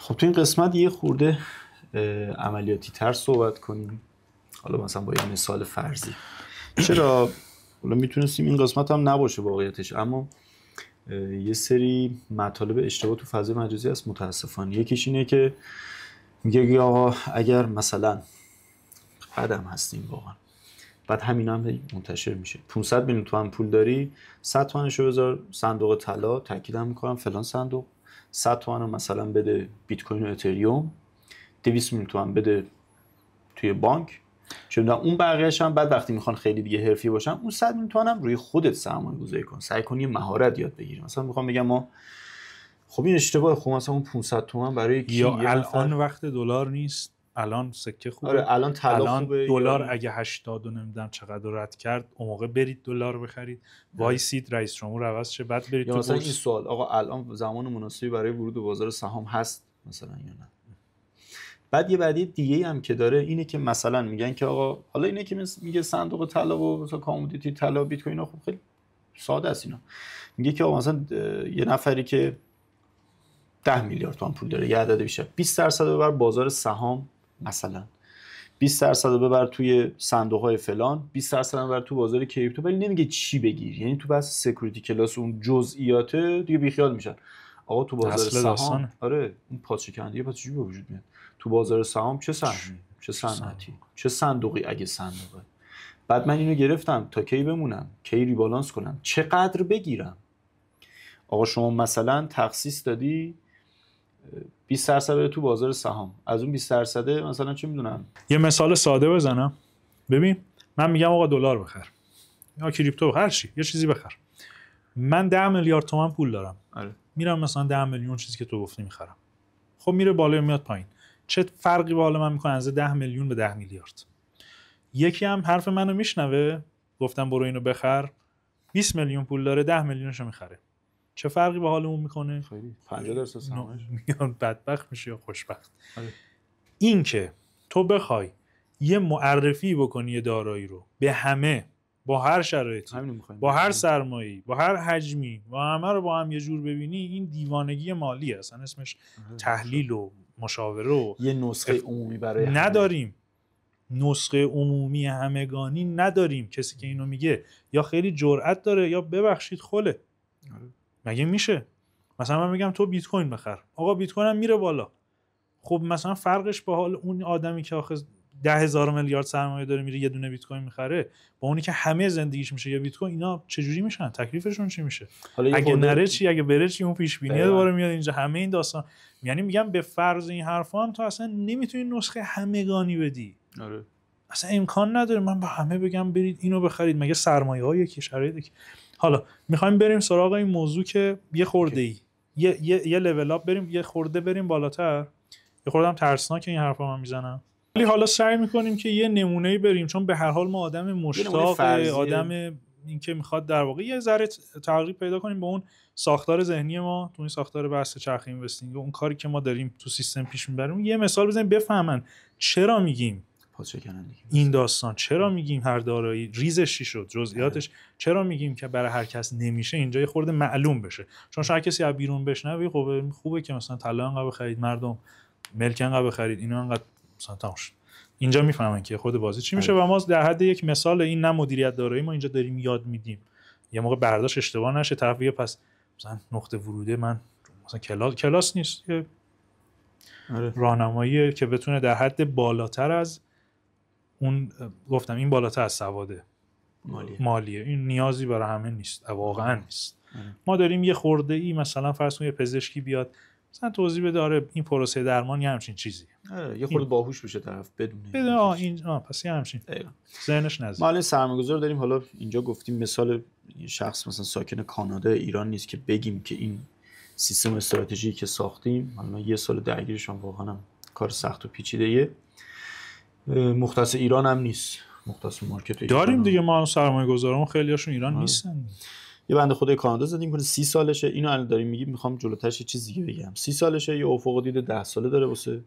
خب تو این قسمت یه خورده عملیاتی تر صحبت کنیم، حالا مثلا با یه مثال فرضی. چرا حالا میتونستیم این قسمت هم نباشه واقعیتش، اما یه سری مطالب اشتباه تو فضای مجازی هست متاسفانه. یکیش اینه که میگه آقا اگر مثلا قدم هستیم واقعا، بعد همینا هم منتشر میشه، 500 میلیون تومان پول داری، 100 تومنشو بذار صندوق طلا، تاکیدم میکنم فلان صندوق، 100 تومن مثلا بده بیت کوین و اتریوم، 200 میلیون تومان بده توی بانک، چون اون بقیه‌اش هم بعد وقتی میخوان خیلی دیگه حرفی باشن، اون 100 میلیون تومان هم روی خودت سرمایه‌گذاری کن، سعی کن یه مهارت یاد بگیری. مثلا میخوام بگم ما خب این اشتباه، خب مثلا اون 500 تومان برای کی؟ یا الان وقت دلار نیست، الان سکه خوبه، آره الان طلا خوبه، دلار اگه 80 و نمیدونم چقدر رد کرد اون موقع برید دلار بخرید، وایسید رئیس جمهور عوض شه بعد برید یا تو مثلا بورس. این سوال آقا الان زمان مناسبی برای ورود به بازار سهام هست مثلا یا نه؟ بعد یه بعدی دیگه هم که داره اینه که مثلا میگن که آقا حالا اینه که میگه صندوق طلا و مثلا کامودیتی طلا بیت کوین، خب خیلی ساده است اینا. میگه که آقا مثلا یه نفری که 10 میلیارد تومان پول داره، یه عدد بیشتر، 20% ببر بازار سهام مثلا، 20% ببر توی صندوق‌های فلان، 20% ببر تو بازار کریپتو، ولی نمیگه چی بگیر. یعنی تو بحث سکیوریتی کلاس اون جزئیات دیگه بیخیال میشن. آقا تو بازار سهام آره اون پادشکندی پادشی به وجود میاد. تو بازار سهام چه سهمی، چه صنعتی، چه صندوقی اگه صندوقه. بعد من اینو گرفتم تا کی بمونم، کی ریبالانس کنم، چقدر بگیرم. آقا شما مثلا تخصیص دادی 20% بره تو بازار سهام، از اون 20% مثلا چه میدونم، یه مثال ساده بزنم. ببین من میگم آقا دلار بخر یا کریپتو، هر چی یه چیزی بخر. من 10 میلیارد تومان پول دارم. آره. میرم مثلا 10 میلیون چیزی که تو گفتی میخرم. خب میره بالا میاد پایین. چه فرقی با حال من میکنه از 10 میلیون به 10 میلیارد؟ یکی هم حرف منو میشنوه، گفتم برو اینو بخر، 20 میلیون پول داره، 10 میلیونشو میخره. چه فرقی با حالمون میکنه؟ خیلی 50% سهامش میان بدبخت میشه یا خوشبخت. این که تو بخوای یه معرفی بکنی یه دارایی رو به همه، با هر شرایطی، با هر سرمایه‌ای، با هر حجمی، با همه رو با هم یه جور ببینی، این دیوانگی مالی است. اصلا اسمش تحلیل و مشاوره و یه نسخه عمومی برای نداریم. نسخه عمومی همگانی نداریم. کسی که اینو میگه یا خیلی جرأت داره یا ببخشید خله. مگه میشه؟ مثلا من میگم تو بیت کوین بخر، آقا بیت کوین هم میره بالا. خب مثلا فرقش با حال اون آدمی که آخه 10,000 میلیارد سرمایه داره میره یه دونه بیت کوین میخره با اونی که همه زندگیش میشه یه بیت کوین، اینا چجوری میشن؟ تکلیفشون چی میشه؟ اگه نره چی، اگه بره چی؟ اون پیش بینی دوباره میاد اینجا. همه این داستان، یعنی میگم به فرض این حرفا هم تو اصلا نمیتونی نسخه همگانی بدی. آره. اصلا امکان نداره من به همه بگم برید اینو بخرید. مگه سرمایه‌های که شرایطی که حالا میخوایم بریم سراغ این موضوع که یه خورده‌ای یه لول اپ بریم، یه خورده بریم بالاتر. یه خورده هم ترسناک این حرفا من میزنم، ولی حالا سعی میکنیم که یه نمونه‌ای بریم، چون به هر حال ما آدم مشتاق، آدم این که میخواد در واقع یه ذره تغییر پیدا کنیم به اون ساختار ذهنی ما تو این ساختار بحث چرخه اینوستینگ و اون کاری که ما داریم تو سیستم پیش میبریم. یه مثال بزنیم بفهمن چرا میگیم این داستان، چرا میگیم هر دارایی ریزش چی شد، جزئیاتش چرا میگیم که برای هر کس نمیشه. اینجا یه خورده معلوم بشه، چون شاید کسی از بیرون بشنوه خب خوبه که مثلا طلا انقدر بخرید، مردم ملک انقدر بخرید، اینا انقدر مثلا تماش. اینجا میفهمن که خود بازی چی میشه و ما در حد یک مثال این نه مدیریت دارایی ما اینجا داریم یاد میدیم. یه موقع برداشت اشتباه نشه، طرف یه پس مثلا نقطه وروده من مثلا کلاس نیست، راهنمایی که بتونه در حد بالاتر از اون، گفتم این بالاتر از سواد مالیه، این نیازی برای همه نیست، واقعا نیست. ما داریم یه خورده ای مثلا فرض کنید پزشکی بیاد مثلا توضیح بده آره این پروسه درمان یه همچین چیزی، یه خورده باهوش بشه طرف بدونه این پس یه همچین ذهنش نزد. ما الان سرمایه‌گذار داریم، حالا اینجا گفتیم مثال شخص مثلا ساکن کانادا ایران نیست که بگیم که این سیستم استراتژی که ساختیم حالا یه سال درگیرشون واقعا کار سخت و پیچیده‌ایه، مختص ایران هم نیست، مختص مارکت داریم دیگه. ما سرمایه‌گذارمون خیلیاشون ایران نیستن. یه بنده خدای کانادا زدیم کنه 30 سالشه، اینو الان داریم میگیم، میخوام جلوترش یه چیز دیگه بگم. 30 سالشه، یه افق دید 10 ساله داره واسه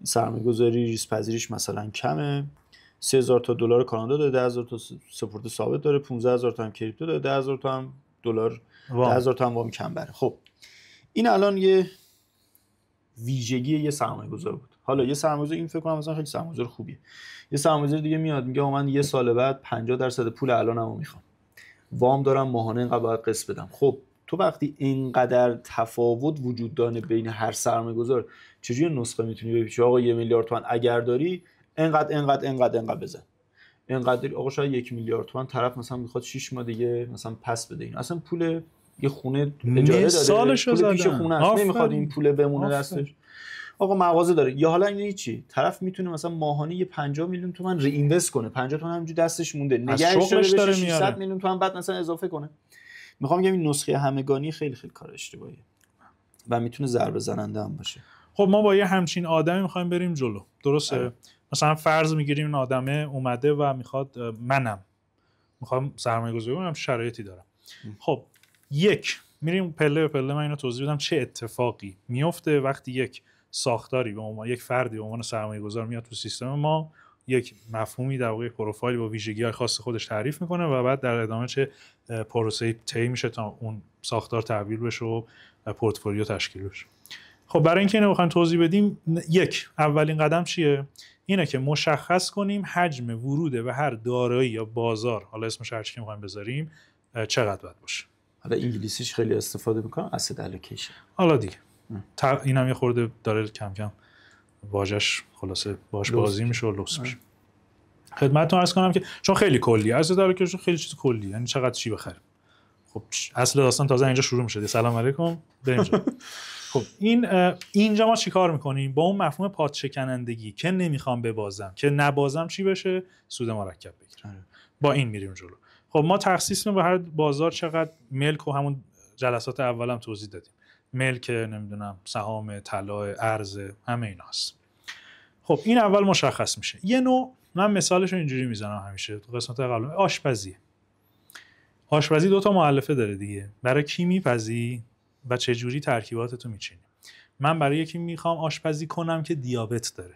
سرمایه‌گذاری، ریسک مثلا کمه، 3000 تا دلار کانادا داره، 10000 تا سپرد ثابت داره، 15000 تا هم کریپتو داره، 10000 تا هم دلار، 10000 تا هم وام کم بره. خب این الان یه ویژگی یه سرمایه‌گذار بود. حالا یه سرمایه‌گذار این فکر کنم مثلا خیلی سرمایه‌گذار خوبیه، یه سرمایه‌گذار دیگه میاد میگه من یه سال بعد 50% پول الانمو میخوام، وام دارم ماهانه اینقدر باید قسط بدم. خب تو وقتی اینقدر تفاوت وجود داره بین هر سرمایه‌گذار، چجوری نسخه میتونی بپیچی آقا 1 میلیارد تومان اگر داری اینقدر بزن، اینقدر آقا شاید 1 میلیارد تومان طرف مثلا میخواد 6 ماه دیگه مثلا پس بده، این اصلا پول یه خونه اجاره داده، پول پیش خونه است، نمیخواد این پول بمونه دستش، آقا مغازه داره. یا حالا این چی، طرف میتونه مثلا ماهانه یه 50 میلیون تومان ری اینوست کنه، 50 تومان همینجوری دستش مونده، نگهش داره 600 میلیون تومان بعد مثلا اضافه کنه. میخوام بگم این نسخه همگانی خیلی خیلی کار اشتباهیه و میتونه ضربه زننده هم باشه. خب ما با یه همچین آدمی میخوایم بریم جلو، درسته؟ مثلا فرض میگیریم این آدمه اومده و میخواد، منم میخوام سرمایه‌گذاری کنم، شرایطی دارم. خب یک میریم پله به پله، من اینو توضیح بدم چه اتفاقی میفته وقتی یک ساختاری به عنوان یک فردی به عنوان سرمایه‌گذار میاد تو سیستم ما، یک مفهومی در واقع پروفایل با ویژگی‌های خاص خودش تعریف میکنه و بعد در ادامه چه پروسه‌ای طی میشه تا اون ساختار تحویل بشه و پورتفولیو تشکیل بشه. خب برای اینکه اینو بخوایم توضیح بدیم، یک اولین قدم چیه؟ اینه که مشخص کنیم حجم وروده و هر دارایی یا بازار، حالا اسمش هر چی که می‌خوایم بذاریم، چقدر باید باشه. حالا انگلیسیش خیلی استفاده می‌کنم، asset allocation. حالا دیگه اینم یه خورده داره کم کم واژش خلاصه باش بازی میشه و لوس میشه. خدمتتون عرض کنم که چون خیلی کلیه، asset allocation خیلی چیز کلیه، یعنی چقدر چی بخریم. خب اصل داستان تازه اینجا شروع میشه. سلام علیکم بریم. خب اینجا ما چیکار میکنیم؟ با اون مفهوم پات شکنندگی که نمیخوام ببازم، که نبازم چی بشه؟ سود مرکب بگیرم. با این میریم جلو. خب ما تخصیص به هر بازار چقدر ملک و همون جلسات اولم توضیح دادیم. ملک، نمیدونم سهام، طلا، ارز، همه اینا هست. خب این اول مشخص میشه. یه نوع من مثالش رو اینجوری میزنم همیشه تو قسمت قبل، آشپزی دو تا مؤلفه داره دیگه. برای کی میپزی و چه جوری ترکیباتتو میچینی. من برای یکی میخوام آشپزی کنم که دیابت داره.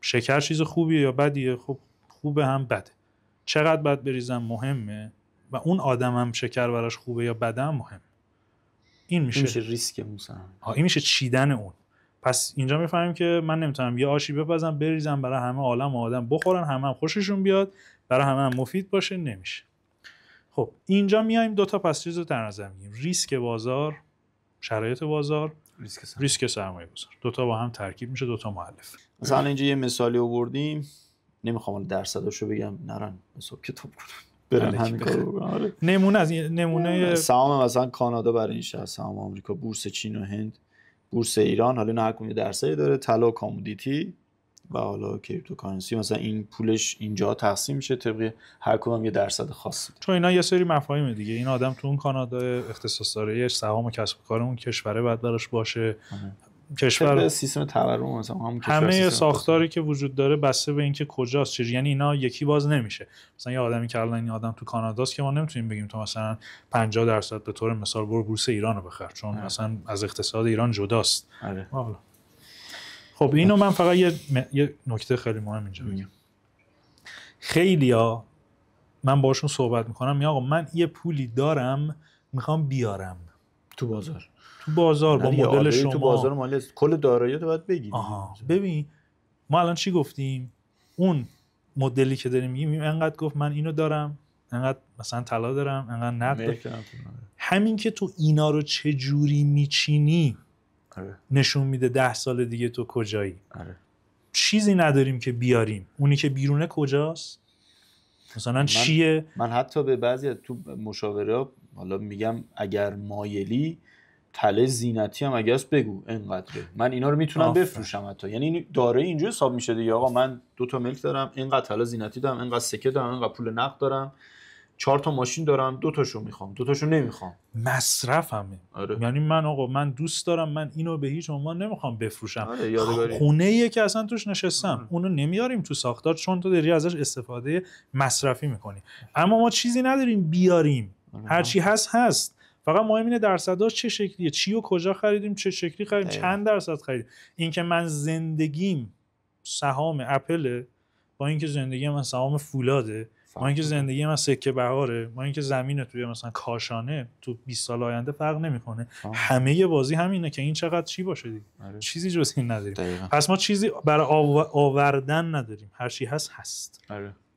شکر چیز خوبیه یا بدیه؟ خب خوبه هم بده. چقدر باید بریزم مهمه و اون آدمم شکر براش خوبه یا بده هم مهمه. این میشه ریسک مثلا. این میشه چیدن اون. پس اینجا میفهمیم که من نمیتونم یه آشی بپزم بریزم برای همه عالم و آدم بخورن، همه هم خوششون بیاد، برای همه هم مفید باشه، نمیشه. خب اینجا میایم دو تا پس چیز رو در نظر میگیریم: ریسک بازار، شرایط بازار، ریسک سرمایه گذار. دو تا با هم ترکیب میشه دو تا مؤلفه. مثلا اینجا یه مثالی آوردیم، نمیخوام درصداشو بگم، نرن حساب کتاب کنن برن همین کارو بکنن. نمونه سهام مثلا کانادا برای این شهر، سهام آمریکا، بورس چین و هند، بورس ایران، حالا نه هر کدوم درصدی داره، طلا، کامودیتی و حالا کریپتوکارنسی، مثلا این پولش اینجا تقسیم میشه طبق هر کدوم یه درصد خاصی. چون اینا یه سری مفاهیم دیگه، این آدم تو اون کانادا اختصاص داره، یه سهام و کسب و کار اون کشوره باید براش باشه. کشور سیستم تورم مثلا همون همه ساختاری که وجود داره بسته به اینکه کجاست، چه یعنی اینا یکی باز نمیشه. مثلا یه آدمی که الان این آدم تو کاناداست که ما نمیتونیم بگیم تو مثلا 50% به طور مثال برو بورس ایران رو بخر، چون مثلا از اقتصاد ایران جداست. حالا خب اینو من فقط یه نکته خیلی مهم اینجا بگم. خیلیا من باشون صحبت میکنم، میگم آقا من یه پولی دارم میخوام بیارم تو بازار با مدل شما تو بازار مالی کل دارایی‌تو باید بگیری. ببین ما الان چی گفتیم؟ اون مدلی که داریم میگیم انقدر گفت من اینو دارم، انقدر مثلا طلا دارم، انقدر نقد دارم. همین که تو اینا رو چه جوری میچینی نشون میده 10 سال دیگه تو کجایی. چیزی نداریم که بیاریم، اونی که بیرونه کجاست؟ مثلا چیه؟ من حتی به بعضی تو مشاوره‌ها حالا میگم اگر مایلی طلای زینتی هم اگه است بگو اینقدره، من اینا رو میتونم بفروشم حتی. یعنی دارایی اینجوری حساب میشه دیگه، آقا من 2 تا ملک دارم، اینقدر طلا زینتی دارم، اینقدر سکه دارم، اینقدر پول نقد دارم، 4 تا ماشین دارم، 2 تاشو میخوام، 2 تاشو نمیخوام. مصرفمه. یعنی من آقا من دوست دارم، من اینو به هیچ عنوان نمیخوام بفروشم. خونه‌ایه که اصلا توش نشستم، اونو نمیاریم تو ساختار چون تو داری ازش استفاده مصرفی میکنی. اما ما چیزی نداریم بیاریم، هر چی هست. فقط مهم اینه درصداش چه شکلیه، چی و کجا خریدیم، چه شکلی خریدیم، چند درصد خریدیم. این که من زندگیم سهام اپل با اینکه زندگی من سهام فولاده، ما اینکه زندگی ما سکه بهاره، ما اینکه زمین توی مثلا کاشانه تو 20 سال آینده فرق نمیکنه. همه بازی همینه که این چقدر چی باشه دیگه. چیزی جز این نداریم. دقیقا. پس ما چیزی برای آوردن نداریم، هر چی هست.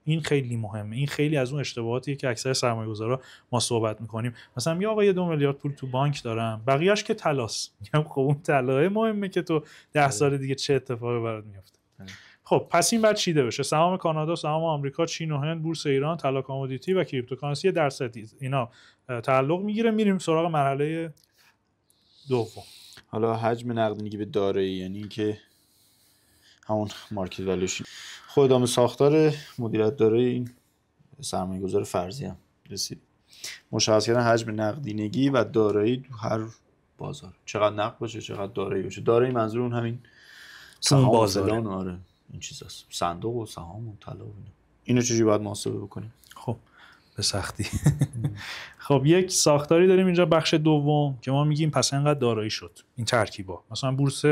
این خیلی مهمه. این خیلی از اون اشتباهاتیه که اکثر سرمایه‌گذارا ما صحبت می‌کنیم. مثلا میگه آقا یه 2 میلیارد پول تو بانک دارم، بقیه‌اش که طلاست. میگم خب اون طلاه مهمه که تو 10 سال دیگه چه اتفاقی برات میفته. خب پس این بعد چیده بشه؟ سهام کانادا، سهام آمریکا، چین و هند، بورس ایران، طلا کامودیتی و کریپتوکارنسی درصدی اینا تعلق میگیره. میریم سراغ مرحله دوم. حالا حجم نقدینگی به دارایی، یعنی اینکه همون مارکت والویشن. خود ادامه ساختار مدیریت دارایی این سرمایه‌گذار فرضی هم رسید. مشخص کردن حجم نقدینگی و دارایی تو هر بازار، چقدر نقد باشه چقدر دارایی باشه. دارایی منظور اون همین سهام بازاران، آره این چیزاست، صندوق و سهام و طلا و اینو چجوری باید محاسبه بکنیم؟ خب به سختی. خب یک ساختاری داریم اینجا بخش دوم که ما میگیم پس اینقدر دارایی شد. این ترکیبا مثلا بورس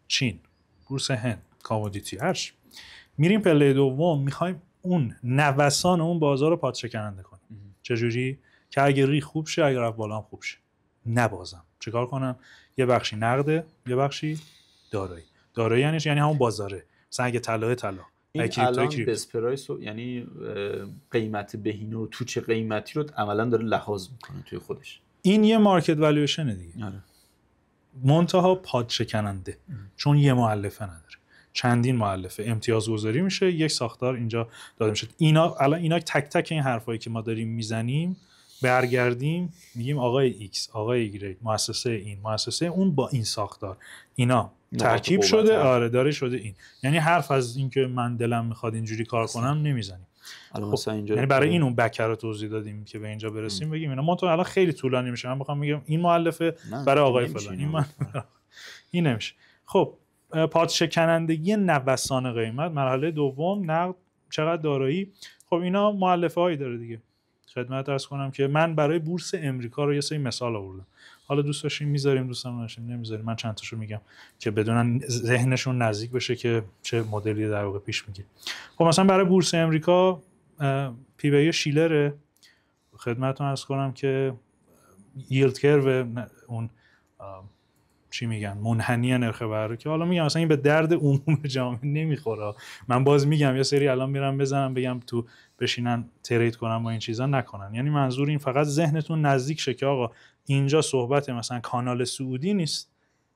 چین، بورس هند، کامودیتی، هرچی. میریم پله دوم، میخوایم اون نوسان اون بازار رو پادشکننده کنیم. چجوری؟ که اگه ری خوب شه، اگه رفت بالا هم خوب شه، نبازم. چیکار کنم؟ یه بخشی نقده، یه بخشی دارایی. دارایی یعنی همون بازاره. مثلا اگه طلا این الان بیس پرایس یعنی قیمت بهینه رو تو چه قیمتی رو عملا داره لحاظ میکنه توی خودش. این یه مارکت والویشن دیگه. آره. منتها پادشکننده، چون یه مؤلفه نداره، چندین مؤلفه امتیاز گذاری میشه، یک ساختار اینجا داده میشه. اینا تک تک این حرفایی که ما داریم میزنیم، برگردیم میگیم آقای ایکس، آقای ایگرگ، مؤسسه این، مؤسسه اون، با این ساختار اینا ترکیب شده. آره داره شده این. یعنی حرف از این که من دلم میخواد اینجوری کار کنم نمیزنیم. خب یعنی برای این اون بکر رو توضیح دادیم که به اینجا برسیم بگیم اینا. ما تو الان خیلی طولانی میشه، من بخوام میگم این مؤلفه برای آقای فلان، این نمیشه. خب پادشکنندگی نوسان قیمت، مرحله دوم، نقد، چقدر دارایی. خب اینا مؤلفه هایی داره دیگه. خدمت عرض کنم که من برای بورس امریکا رو یه سری مثال آوردم. حالا دوست داشتیم میذاریم، دوست داشتیم نمیذاریم. من چند تاشو میگم که بدونن ذهنشون نزدیک بشه که چه مدلی در واقع پیش میگیره. خب مثلا برای بورس امریکا پی وی شیلر، خدمتتون عرض کنم که ییلد کرو اون چی میگن منحنی نرخ بهره، که حالا میگم مثلا این به درد عموم جامعه نمیخوره. من باز میگم یه سری الان میرم بزنم بگم تو بشینن ترید کنن با این چیزا نکنن. یعنی منظور این فقط ذهنتون نزدیک شه که آقا اینجا صحبت مثلا کانال سعودی نیست،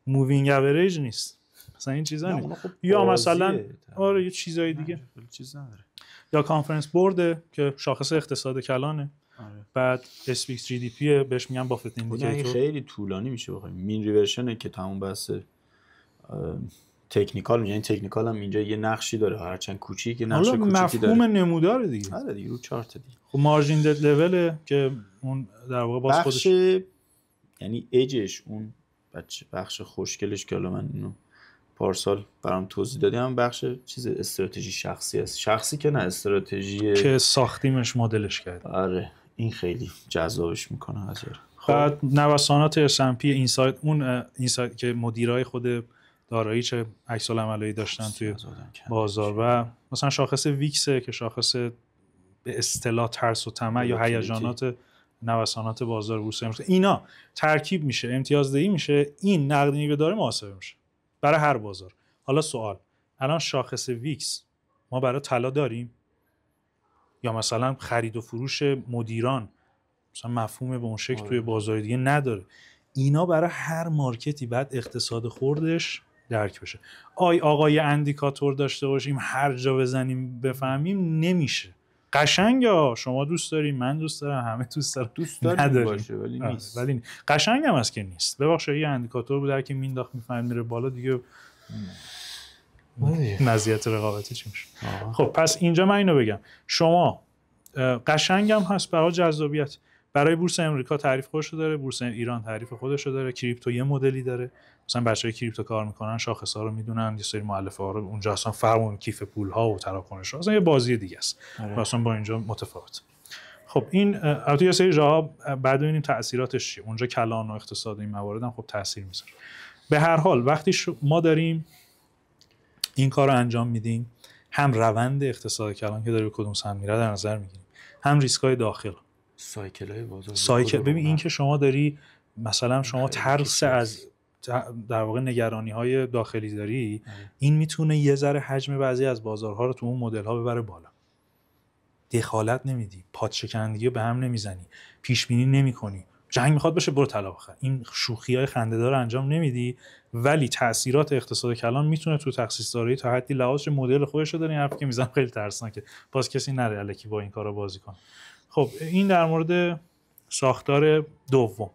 مووینگ اوریج نیست، مثلا این چیزا نیست. یا مثلا آره یه چیزای دیگه چیز نداره. یا کانفرنس بورد که شاخص اقتصاد کلانه. بعد اسپیکس جی دی پی بهش میگن بافت ایندیکیتور. خیلی طولانی میشه بخوایم. مین ریورشنه که تمام بحث تکنیکال میگه. این تکنیکال هم اینجا یه نقشی داره، هرچند کوچیک، یه نقش کوچیکی داره. مفهوم نمودار دیگه. آره دیگه، رو چارت دیگه. خب مارجین دت لول که اون در واقع باز خودش یعنی ایجش، اون بخش خوشگلش که الان من اینو پارسال برام توضیح دادیم، هم بخش چیز استراتژی شخصی است. شخصی که نه، استراتژی که ساختیمش مدلش کرد. آره این خیلی جذابش میکنه از بعد نوسانات اس&پی اینسایت، اون اینسایت که مدیرای خود دارایی چه عکس العملی داشتن توی بازار، و مثلا شاخص ویکس که شاخص به اصطلاح ترس و طمع یا هیجانات نوسانات بازار بورس امروز، اینا ترکیب میشه، امتیازدهی میشه، این نقدینگی به دارایی محاسبه میشه برای هر بازار. حالا سوال، الان شاخص ویکس ما برای طلا داریم؟ یا مثلا خرید و فروش مدیران مثلا مفهوم به اون شکل توی بازار دیگه نداره؟ اینا برای هر مارکتی بعد اقتصاد خوردش درک بشه. آقای اندیکاتور داشته باشیم هر جا بزنیم بفهمیم نمیشه. قشنگه، شما دوست داریم، من دوست دارم، همه دوست داریم باشه، ولی نیست. ولی قشنگ هم هست که نیست. ببخشید یه اندیکاتور بود که مینداخت میفهمید میره بالا دیگه، مزیت رقابتی چی میشه؟ خب پس اینجا من اینو بگم، شما قشنگ هم هست برای جذابیت. برای بورس امریکا تعریف خودشو داره، بورس ایران تعریف خودشو داره، کریپتو یه مدلی داره. مثلا بچه‌های کریپتو کار میکنن، شاخص‌ها رو میدونن، یه سری مؤلفه‌ها رو اونجا اصلا فرمون کیف پول‌ها و تراکنش‌ها اصلا یه بازی دیگه است. اصلا با اینجا متفاوت. خب این البته یه سری جاها بعد ببینیم تاثیراتش چیه. اونجا کلان و اقتصاد این موارد هم خب تاثیر میذاره. به هر حال وقتی ما داریم این کارو انجام میدیم، هم روند اقتصاد کلان که داره به کدوم سمت میره در نظر میگیریم، هم ریسک‌های داخل. سایکل‌های بازار. ببین این که شما داری مثلا شما ترس از در واقع نگرانی‌های داخلی داری، این میتونه یه ذره حجم بعضی از بازارها رو تو اون مدل‌ها ببره بالا. دخالت نمیدی، پادشکندگی رو به هم نمیزنی، پیش بینی نمی‌کنی. جنگ میخواد بشه برو طلا بخر. این شوخی‌های خنده‌دار انجام نمیدی، ولی تأثیرات اقتصاد کلان میتونه تو تخصیص داری تا حدی لحاظ مدل خودش رو داره. این حرفی که میزنم خیلی ترسناکه، باز کسی نره الکی با این کارا بازی کنه. خب این در مورد ساختار دوم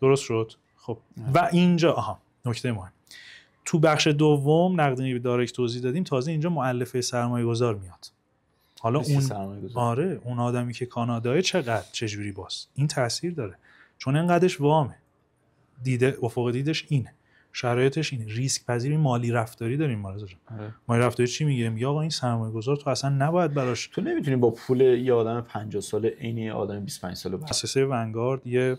درست شد. خب و اینجا نکته مهم تو بخش دوم نقدینگی دارایی توضیح دادیم، تازه اینجا مؤلفه سرمایه‌گذار میاد. حالا اون آدمی که کانادایی چجوری باز این تاثیر داره، چون اینقدرش وامه، دیده افق دیدش اینه، شرایطش اینه، ریسک پذیری مالی رفتاری داریم. مالی رفتاری چی میگه؟ میگه آقا این سرمایه‌گذار تو اصلا نباید براش، تو نمیتونی با پول یه آدم 50 ساله عین یه آدم 25 ساله. مؤسسه ونگارد یه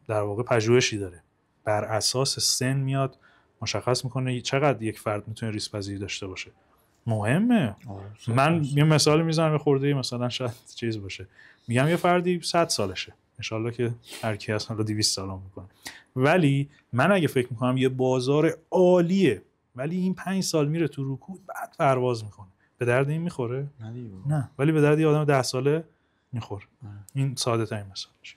در واقع پژوهشی داره، بر اساس سن میاد مشخص میکنه چقدر یک فرد میتونه ریسک پذیری داشته باشه. مهمه. من یه مثال میزنم به خورده مثلا شاید چیز باشه، میگم یه فردی 100 سالشه، انشالله که هر کی اصلا رو 200 سالم میکنه، ولی من اگه فکر میکنم یه بازار عالیه ولی این 5 سال میره تو رکود بعد پرواز میکنه، به درد این میخوره؟ نه، ولی به درد یه آدم 10 ساله میخوره. این ساده ترین مثالش.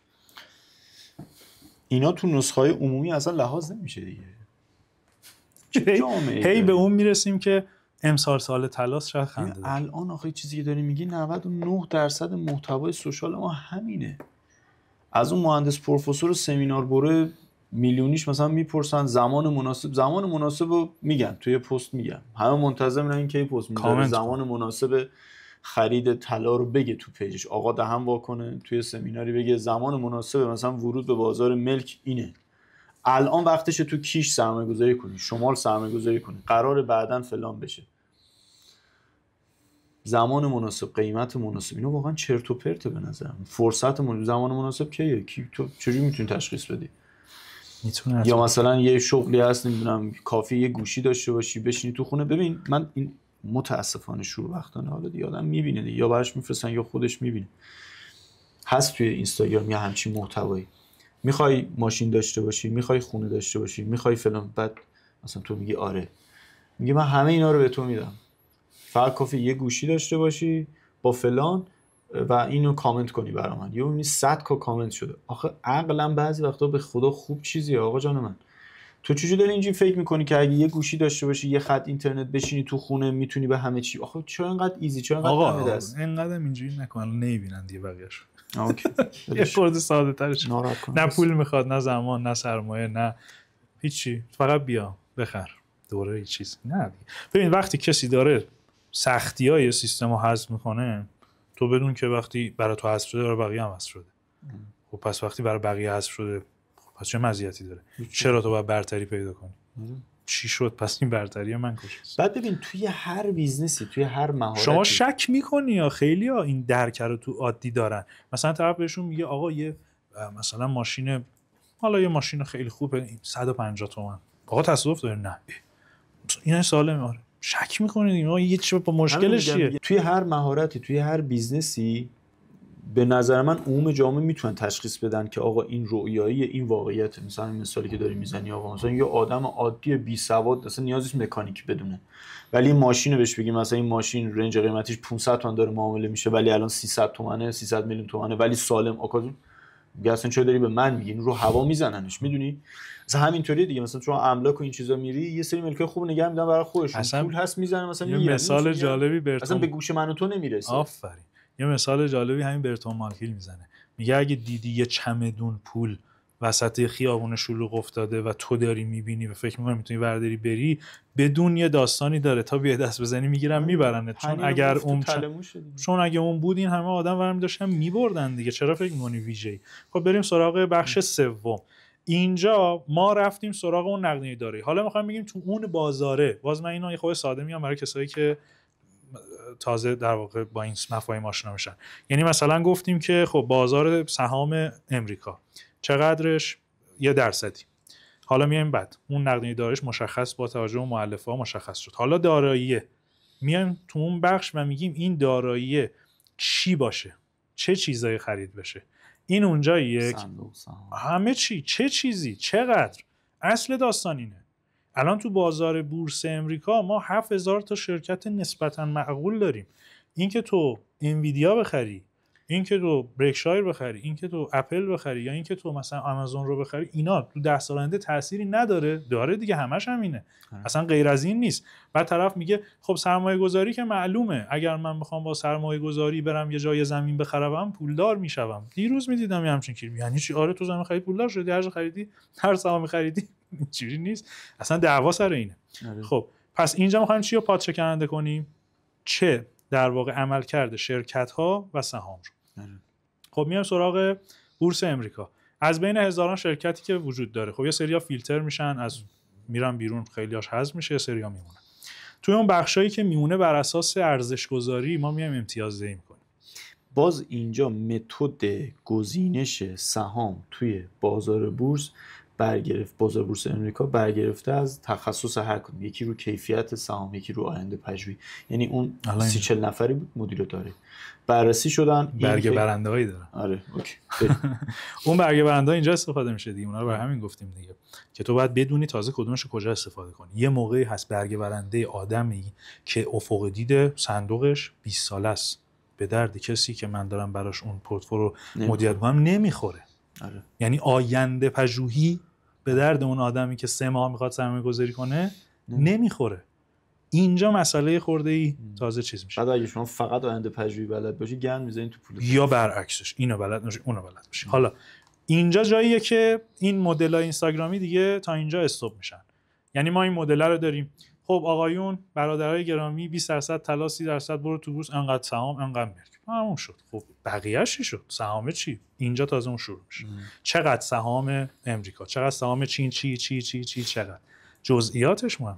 اینا تو نسخه‌های عمومی اصلا لحاظ نمیشه دیگه. هی به اون میرسیم که امسال سال طلاست. شاید خنده داره. الان آخه چیزی که داری میگی 99% محتوای سوشال ما همینه. از اون مهندس پروفسور سمینار بره میلیونیش مثلا میپرسن زمان مناسب رو میگن توی پست، میگن همه منتظر میشن این کی پست میذاره زمان مناسب خرید طلا رو بگه تو پیجش. آقا دهن واکنه توی سمیناری بگه زمان مناسب مثلا ورود به بازار ملک اینه، الان وقتشه تو کیش سرمایه‌گذاری کنی، شمال سرمایه‌گذاری کنی، قراره بعداً فلان بشه، زمان مناسب، قیمت مناسب. اینو واقعا چرت و پرته به نظرم. فرصت زمان مناسب کیه؟ تو چجوری میتونی تشخیص بدی؟ یا مثلا یه شغلی هست نمیدونم کافی یه گوشی داشته باشی بشینی تو خونه. ببین من این متاسفانه شوربختانه حالا دیگه آدم میبینه دیگه، یا براش میفرستن یا خودش میبینه، هست توی اینستاگرام یا همچین محتوایی. میخوای ماشین داشته باشی، میخوای خونه داشته باشی، میخوای فلان، بعد مثلا تو میگی آره، میگه من همه اینا رو به تو میدم، فقط کافی یه گوشی داشته باشی با فلان و اینو کامنت کنی برای من. یا میبینی 100 تا کامنت شده. آخه عقلا بعضی وقتا به خدا خوب چیزیه آقا جان من. تو چجوری داری اینجوری فکر میکنی که اگه یه گوشی داشته باشی، یه خط اینترنت بشینی تو خونه میتونی به همه چی؟ آخه چرا اینقدر ایزی، چرا اینقدر همه دست؟ اینقدر اینجوری نکن، نمیبینن دیگه بقیه‌شو. اوکی. یه خورده ساده ترش. نه پول میخواد، نه زمان، نه سرمایه، نه هیچی، فقط بیا بخر دوره چیز. نه ببین وقتی کسی داره سختیای سیستمو حذف میکنه، تو بدون که وقتی برای تو حذف شده برای بقیه هم حذف شده. خب پس وقتی برای بقیه حذف شده، خب پس چه مزیتی داره؟ چرا تو باید برتری پیدا کنی؟ چی شد پس این برتری من کجاست؟ بعد ببین توی هر بیزنسی، توی هر مهارتی شما شک میکنی یا خیلی ها این درک رو تو عادی دارن. مثلا طرف بهشون میگه آقا یه مثلا ماشین، حالا یه ماشین خیلی خوبه 150 تومن، آقا تصادف داره؟ نه این سالمه. آره شک میکنید اینا یه چیز با مشکلش چیه؟ توی هر مهارتی، توی هر بیزنسی به نظر من عموم جامعه میتونن تشخیص بدن که آقا این رؤیایی، این واقعیت. مثلا این مثالی که داری میزنی، آقا مثلا یه آدم عادی بی سواد اصلا نیازش مکانیک بدونه، ولی این ماشین رو بهش بگی مثلا این ماشین رنج قیمتیش 500 تومن داره معامله میشه ولی الان 300 تومنه، 300 میلیون تومنه ولی سالم. آقا اصلا چرا داری به من میگی؟ این رو هوا میزننش، میدونی؟ مثلا همینطوری دیگه. مثلا چون املاک و این چیزا میری یه سری ملکای خوب نگه میدن برای خودشون، پول هست میزنن مثلا. یه مثال جالبی برتون اصلا به گوش من و تو نمیرسه. آفرین. یه مثال جالبی همین برتون مالکیل میزنه، میگه اگه دیدی یه چمدون پول وسط خیابون شلوغ افتاده و تو داری میبینی و فکر می‌کنی میتونی ورداری بری، بدون یه داستانی داره تا بیا دست بزنی میگیرن میبرنت، چون اگه اون بود این همه آدم ورم داشتن میبردن دیگه. چرا فکر می‌کنی ویژه؟ خب بریم سراغ بخش سوم. اینجا ما رفتیم سراغ اون نقدینگی دارایی. حالا می‌خوام بگیم تو اون بازاره، باز من اینو یه خورده ساده میگم برای کسایی که تازه در واقع با این مفاهیم آشنا میشن. یعنی مثلا گفتیم که خب بازار سهام امریکا چقدرش 1%. حالا میایم بعد اون نقدینگی داراییش مشخص با توجه به مؤلفه‌ها مشخص شد. حالا داراییه، میایم تو اون بخش و میگیم این دارایی چی باشه، چه چیزایی خرید بشه. این اونجا یک صندوق سهام. همه چی، چه چیزی، چقدر. اصل داستان اینه. الان تو بازار بورس امریکا ما 7000 تا شرکت نسبتا معقول داریم. اینکه تو انویدیا بخری، اینکه تو برکشایر بخری، اینکه تو اپل بخری، یا اینکه تو مثلا آمازون رو بخری، اینا تو 10 سال آینده تأثیری نداره. داره دیگه، همش همینه. اصلا غیر از این نیست. بعد طرف میگه خب سرمایه گذاری که معلومه، اگر من بخوام با سرمایه گذاری برم یه جای زمین بخرم پولدار میشم. دیروز میدیدم یه همچین کلمه. یعنی چی؟ آره تو زمین خرید پولدار شدی، هر جا خریدی، هر سهامی خریدی. اینجوری نیست. اصلا دعوا سر اینه. خب پس اینجا میخوایم چی رو پادشه کننده کنیم؟ چه در واقع عمل کرده شرکت ها و سهام رو. خب میام سراغ بورس امریکا. از بین هزاران شرکتی که وجود داره، خب یه سریا فیلتر میشن، از میرن بیرون، خیلیاش حذف میشه، یه سریا میمونه. توی اون بخشایی که میمونه بر اساس ارزش گذاری ما میایم امتیازدهی میکنیم. باز اینجا متد گزینش سهام توی بازار بورس بازار بورس امریکا برگرفته از تخصص هر کدوم. یکی رو کیفیت سهام، یکی رو آینده پژوهی. یعنی اون 30-40 نفری بود مدیر داره بررسی شدن، برگ برنده‌ای داره. آره اوکی. اون برگ برنده‌ها اینجا استفاده میشه دیگه. اونا رو برای همین گفتیم دیگه که تو باید بدونی تازه کدومش رو کجا استفاده کنی. یه موقعی هست برگ برنده آدمی که افق دید صندوقش 20 ساله است، به درد کسی که من دارم براش اون پورتفولیو مدیریت می‌کنم نمیخوره. آره. یعنی آینده پژوهی به درد اون آدمی که 3 ماه میخواد سرمایه گذاری کنه نمیخوره. اینجا مسئله خورده‌ای تازه چیز میشه. بعد اگه شما فقط آینده پژوهی بلد باشی گند میزنید تو پول، یا برعکسش اینو بلد باشی اونو بلد باشی. حالا اینجا جاییه که این مدل‌های اینستاگرامی دیگه تا اینجا استاپ میشن. یعنی ما این مدل رو داریم، خب آقایون برادرای گرامی 20% طلا 30% برو تو بورس، انقدر سهام انقدر ملک، همون شد. خب بقیه‌اش چی شد؟ سهام چی؟ اینجا تازه اون شروع میشه. چقدر سهام امریکا، چقدر سهام چین، چی چقدر جزئیاتش مهم.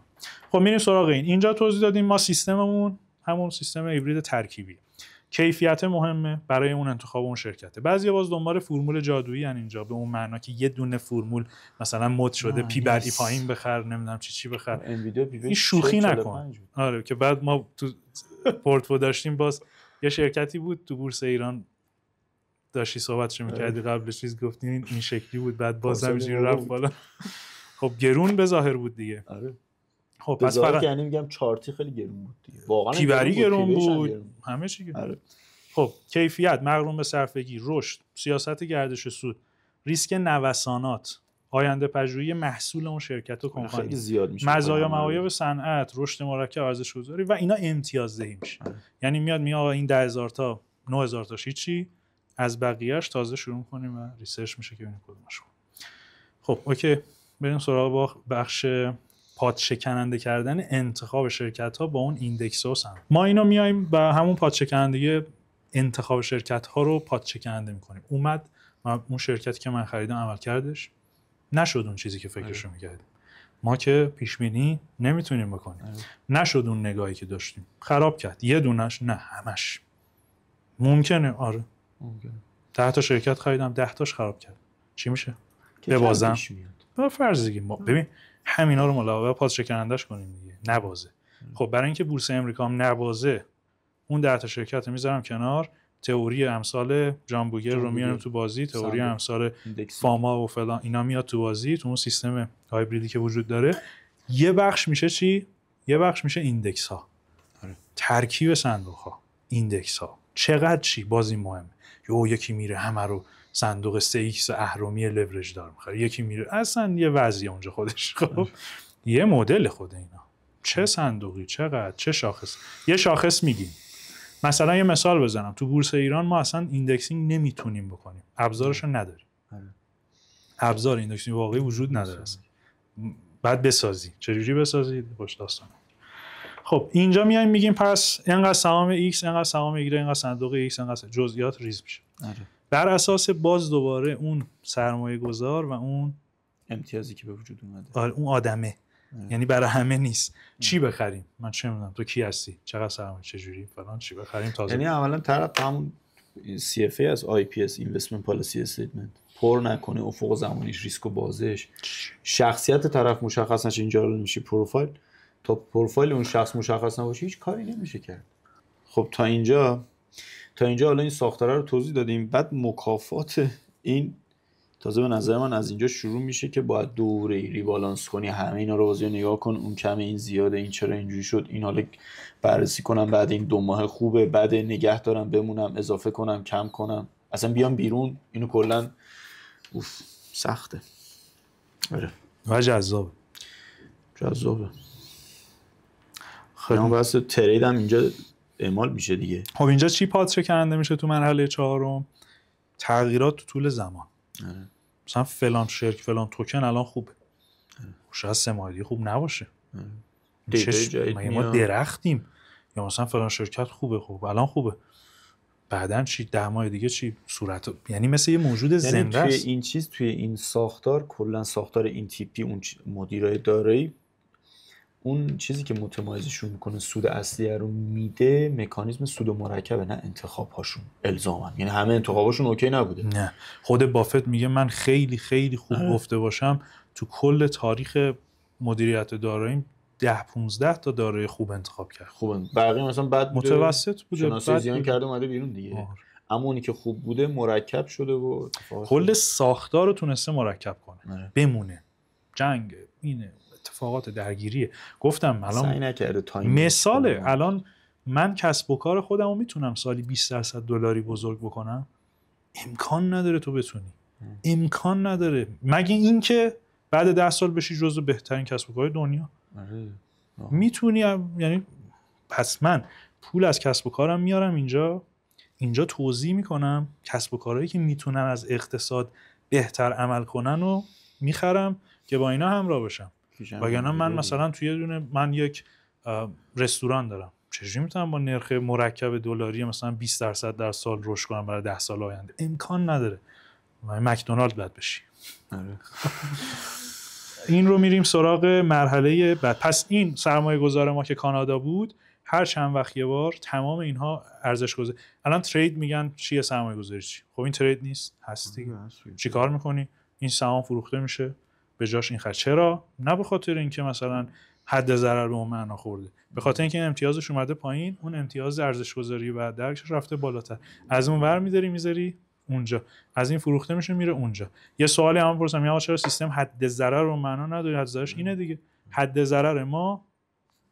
خب میریم سراغ اینجا توضیح دادیم ما سیستممون همون سیستم هیبرید ترکیبی. کیفیت مهمه برای اون انتخاب اون شرکته. بعضیا باز دنبال فرمول جادویی ان اینجا، به اون معنا که یه دونه فرمول مثلا مد شده پی بعدی پایین بخر، نمیدونم چی بخر. این شوخی نکن. آره که بعد ما تو پورتفولیو داشتیم، باز یه شرکتی بود تو بورس ایران داشتی صحبتش می‌کردی قبلش، چیز گفتین این شکلی بود، بعد باز همینجوری رفت بالا. خب گرون به ظاهر بود دیگه. آره. خب پس فقط یعنی میگم چارتی خیلی گرون بود دیگه. واقعا پیبری گرون بود، همه چی گرون. آره. خب کیفیت، مقرون به صرفگی، رشد، سیاست گردش سود، ریسک نوسانات، آینده پژوهی محصول اون شرکت و کمپانی، مزایا معایب صنعت، رشد مرکب، ارزش گذاری و اینا امتیازدهی میشه. یعنی میاد آقا این 10000 تا 9000 تا چی از بقیه‌اش تازه شروع کنیم و ریسرچ میشه که ببینیم کدومش. خب اوکی، بریم سراغ بخش پادشکننده کردن انتخاب شرکت ها با اون ایندکس ها. ما اینو میایم و همون پادشکنندگی انتخاب شرکت ها رو پادشکننده میکنیم. اومد اون شرکتی که من خریدم عمل کردش نشد اون چیزی که فکرشو میکردیم، ما که پیش بینی نمیتونیم بکنیم. نشد اون نگاهی که داشتیم، خراب کرد. یه دونش نه، همش ممکنه. آره ممکنه. 10 تا شرکت خریدم 10 تاش خراب کرد، چی میشه؟ ببازم. با فرض دیگه ما ببین همینا رو ملاحظه پادشکنندش کنیم دیگه، نبازه. خب برای اینکه بورس امریکا هم نبازه، اون 10 تا شرکت رو میذارم کنار، تئوری امثال جان بوگر رو میاریم تو بازی، تئوری امثال فاما و فلان اینا میاد تو بازی، تو اون سیستم هایبریدی که وجود داره. یه بخش میشه چی؟ یه بخش میشه ایندکس ها. ترکیب صندوق ها، ایندکس ها. چقدر چی؟ بازی مهمه. یکی میره همه رو صندوق 3x اهرمی لورج دار میخره، یکی میره اصلا یه وضعیه اونجا خودش. خب یه مدل خود اینا، چه صندوقی، چقدر، چه شاخص. یه شاخص میگیم، مثلا یه مثال بزنم، تو بورس ایران ما اصلا ایندکسینگ نمیتونیم بکنیم، ابزارشو نداریم. ابزار ایندکسینگ واقعی وجود نداره اصلا. بعد بسازی، چجوری بسازی؟ خوش داستانه. خب اینجا میایم میگیم پس اینقدر سهام x، اینقدر سهام y، اینقدر صندوق x، اینقدر جزئیات ریز میشه. بر اساس باز دوباره اون سرمایه گذار و اون امتیازی که به وجود اومده، اون آدمه. یعنی برای همه نیست. چی بخریم؟ من چه میدونم تو کی هستی، چقدر سرمایه، چه جوری فلان، چی بخریم تازه. یعنی اولا طرف همون CFA از IPS Investment Policy Statement پر نکنه، افق زمانیش، ریسک و بازش، شخصیت طرف مشخص نشه، اینجا رو میشه پروفایل. تا پروفایل اون شخص مشخص نباشه هیچ کاری نمیشه کرد. خب تا اینجا تا اینجا حالا این ساختاره رو توضیح دادیم. بعد مکافات این تازه به نظر من از اینجا شروع میشه که باید دوره ریبالانس کنی، همه اینا رو بازی نگاه کن، اون کمه، این زیاده، این چرا اینجوری شد، این حالا بررسی کنم، بعد این 2 ماه خوبه، بعد نگه دارم بمونم، اضافه کنم، کم کنم، اصلا بیام بیرون. اینو کلا سخته. آره و جذابه. خیلی بحث ترید هم اینجا اعمال میشه دیگه. خب اینجا چی پادشه کننده میشه تو مرحله 4؟ تغییرات تو طول زمان. مثلا فلان شرک فلان توکن الان خوبه، شاید 3 ماه دیگه خوب نباشه. مگه ما درختیم؟ یا مثلا فلان شرکت خوبه، خوب الان خوبه، بعدن چی؟ 10 ماه دیگه چی؟ صورت یعنی مثل یه موجود زنده است. توی این چیز، توی این ساختار، کلا ساختار این تیپی، اون مدیرای دارایی، اون چیزی که متمایزشون میکنه سود اصلی رو میده مکانیزم سود مرکبه، نه انتخاب هاشون الزاما. یعنی همه انتخاباشون اوکی نبوده. نه، خود بافت میگه من خیلی خیلی خوب گفته باشم تو کل تاریخ مدیریت داراییم 10-15 تا دارایی خوب انتخاب کرد. خوبه، بقیه مثلا بعد متوسط بوده، شناسه زیان کرده اومده بیرون دیگه. اما اونی که خوب بوده مرکب شده و کل ساختار رو تونسته مرکب کنه. بمونه. جنگ اینه، اتفاقات درگیریه. گفتم الان سعی نکرده تایم مثاله. الان من کسب و کار خودم رو میتونم سالی $20 بزرگ بکنم؟ امکان نداره تو بتونی. امکان نداره، مگه این که بعد 10 سال بشی جزو بهترین کسب و کار دنیا. میتونی. یعنی پس من پول از کسب و کارم میارم اینجا توزیع میکنم، کسب و کارهایی که میتونن از اقتصاد بهتر عمل کنن و میخرم که با اینا همراه بشم. وگرنه من مثلا من یک رستوران دارم، چجوری میتونم با نرخ مرکب دلاری مثلا 20% در سال رشد کنم برای 10 سال آینده؟ امکان نداره. مکدونالد باید بشی. این رو میریم سراغ مرحله بعد. پس این سرمایه گذار ما که کانادا بود، هر چند وقت یه بار تمام اینها ارزش گذاری. الان ترید میگن چیه سرمایه گذاری چی؟ خب این ترید نیست، هست دیگه. چی کار میکنی؟ این سهام فروخته میشه، به جاش این خرج. چرا؟ نه به خاطر اینکه مثلا حد ضرر به اون معنا خورده، به خاطر اینکه امتیازش اومده پایین، اون امتیاز ارزش گذاری بعد درکش رفته بالاتر. از اون ور میذاری اونجا، از این فروخته میشه میره اونجا. یه سوالی هم پرسیدم، یا چرا سیستم حد ضرر رو معنا نداره؟ حد ضررش اینه دیگه. حد ضرر ما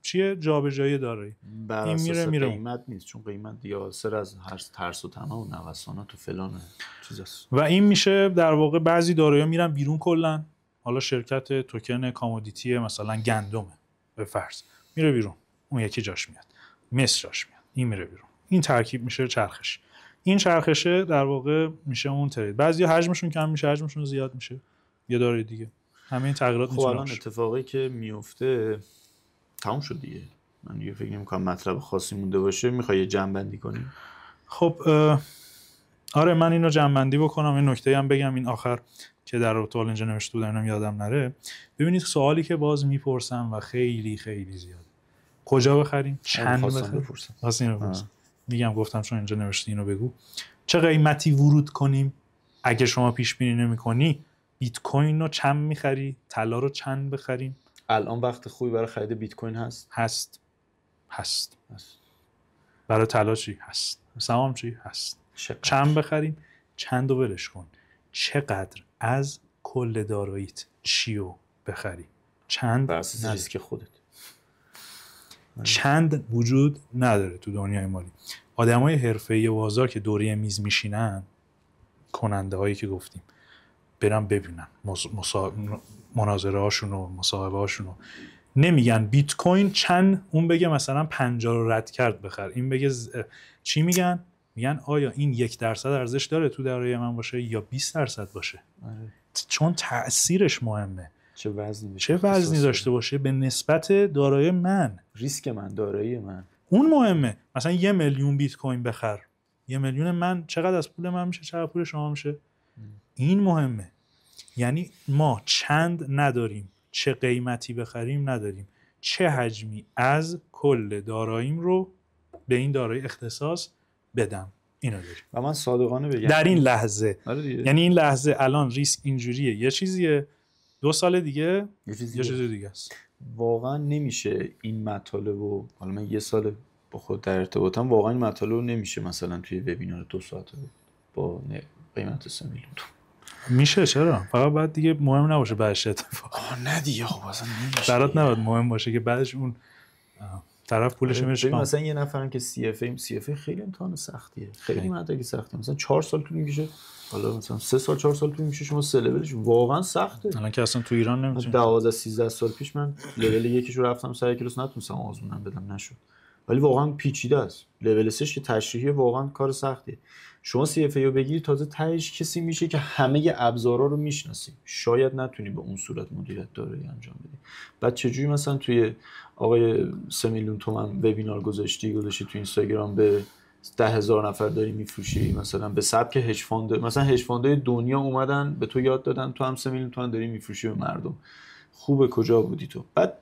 چیه؟ جابجایی دارایی. این میره قیمت نیست، چون قیمت دیگه اثر از هر ترس و طمع و نوسانات و فلان چیزاست. و این میشه در واقع بعضی دارایی‌ها میرن بیرون کلا. حالا شرکت توکن کامودیتی مثلا گندمه به فرض، میره بیرون، اون یکی جاش میاد، مس جاش میاد، این میره بیرون. این ترکیب میشه چرخش. این چرخشه در واقع میشه اون ترید. بعضیا حجمشون کم میشه، حجمشون زیاد میشه، یه داره دیگه. همه این تغییرات میتونه الان اتفاقی که میفته تموم شد دیگه. من دیگه فکر نمی‌کنم مطلب خاصی مونده باشه. میخوای جمع‌بندی کنی؟ خب آره، من اینو جمع‌بندی بکنم. این نکته هم بگم این آخر که در ارتباط اینجا نوشته بودم اینم یادم نره. ببینید سوالی که باز میپرسم و خیلی خیلی زیاده، کجا بخریم؟ چند بخریم؟ میگم گفتم چون اینجا نوشته اینو بگو. چه قیمتی ورود کنیم؟ اگه شما پیش بینی نمی‌کنی بیت کوین رو چند می‌خری؟ طلا رو چند بخریم؟ الان وقت خوبی برای خرید بیت کوین هست. برای طلا چی هست؟ سهام چی هست؟ چند بخریم؟ چند رو ولش کن. چقدر از کل داراییت چیو بخری؟ چند بر اساس ریسک خودت. چند وجود نداره تو دنیای مالی. آدمای حرفه‌ای بازار که دوره میز میشینن، کننده هایی که گفتیم، برن ببینن مناظره هاشون و مصاحبه هاشون رو، نمیگن بیت کوین چند، اون بگه مثلا 50 رو رد کرد بخر، این بگه چی میگن آیا این 1% ارزش داره تو دارایی من باشه یا 20% باشه؟ چون تأثیرش مهمه. چه وزنی داشته باشه به نسبت دارایی من، ریسک من، دارایی من، اون مهمه. مثلا 1 میلیون بیت کوین بخر، 1 میلیون من چقدر از پول من میشه، چقدر پول شما میشه؟ این مهمه. یعنی ما چند نداریم، چه قیمتی بخریم نداریم، چه حجمی از کل داراییم رو به این دارایی اختصاص بدم، اینو داریم. و من صادقانه بگم در این لحظه، یعنی این لحظه الان ریسک اینجوریه، یه چیزیه، 2 سال دیگه یه چیز دیگه است. واقعا نمیشه این مطالب و حالا من 1 سال با خود در ارتباطم، واقعا این مطالب رو نمیشه مثلا توی وبینار 2 ساعته با قیمت 3 میلیون میشه. چرا؟ فقط بعد دیگه مهم نباشه بعدش اتفاق. نه دیگه خب اصلا نمیشه. برات نباید مهم باشه که بعدش اون طرف پولش میشه. مثلا یه نفرم که سی اف خیلی امتحان سختیه، خیلی مدرک سختیه، مثلا 4 سال طول میکشه، حالا مثلا 3 سال 4 سال طول میشه، شما سه لولش واقعا سخته. الان که اصلا تو ایران نمیتونی. 12 13 سال پیش من لول یکیشو رفتم سر کلاس نتونستم آزمونم بدم، نشد. ولی واقعا پیچیده است. لول 3 که تشریحی واقعا کار سختیه. شما سی اف ای رو بگیری تازه تهش کسی میشه که همه ابزارا رو میشناسی، شاید نتونی به اون صورت مدیریت دارایی انجام بدی. بعد چجوری مثلا توی آقای 3 میلیون تومان وبینار گذاشتی تو اینستاگرام به 10,000 نفر داری میفروشی، مثلا به سبک هج فاند، مثلا هج فاندهای دنیا اومدن به تو یاد دادن، تو هم 3 میلیون تومان داری میفروشی به مردم. خوبه کجا بودی تو؟ بعد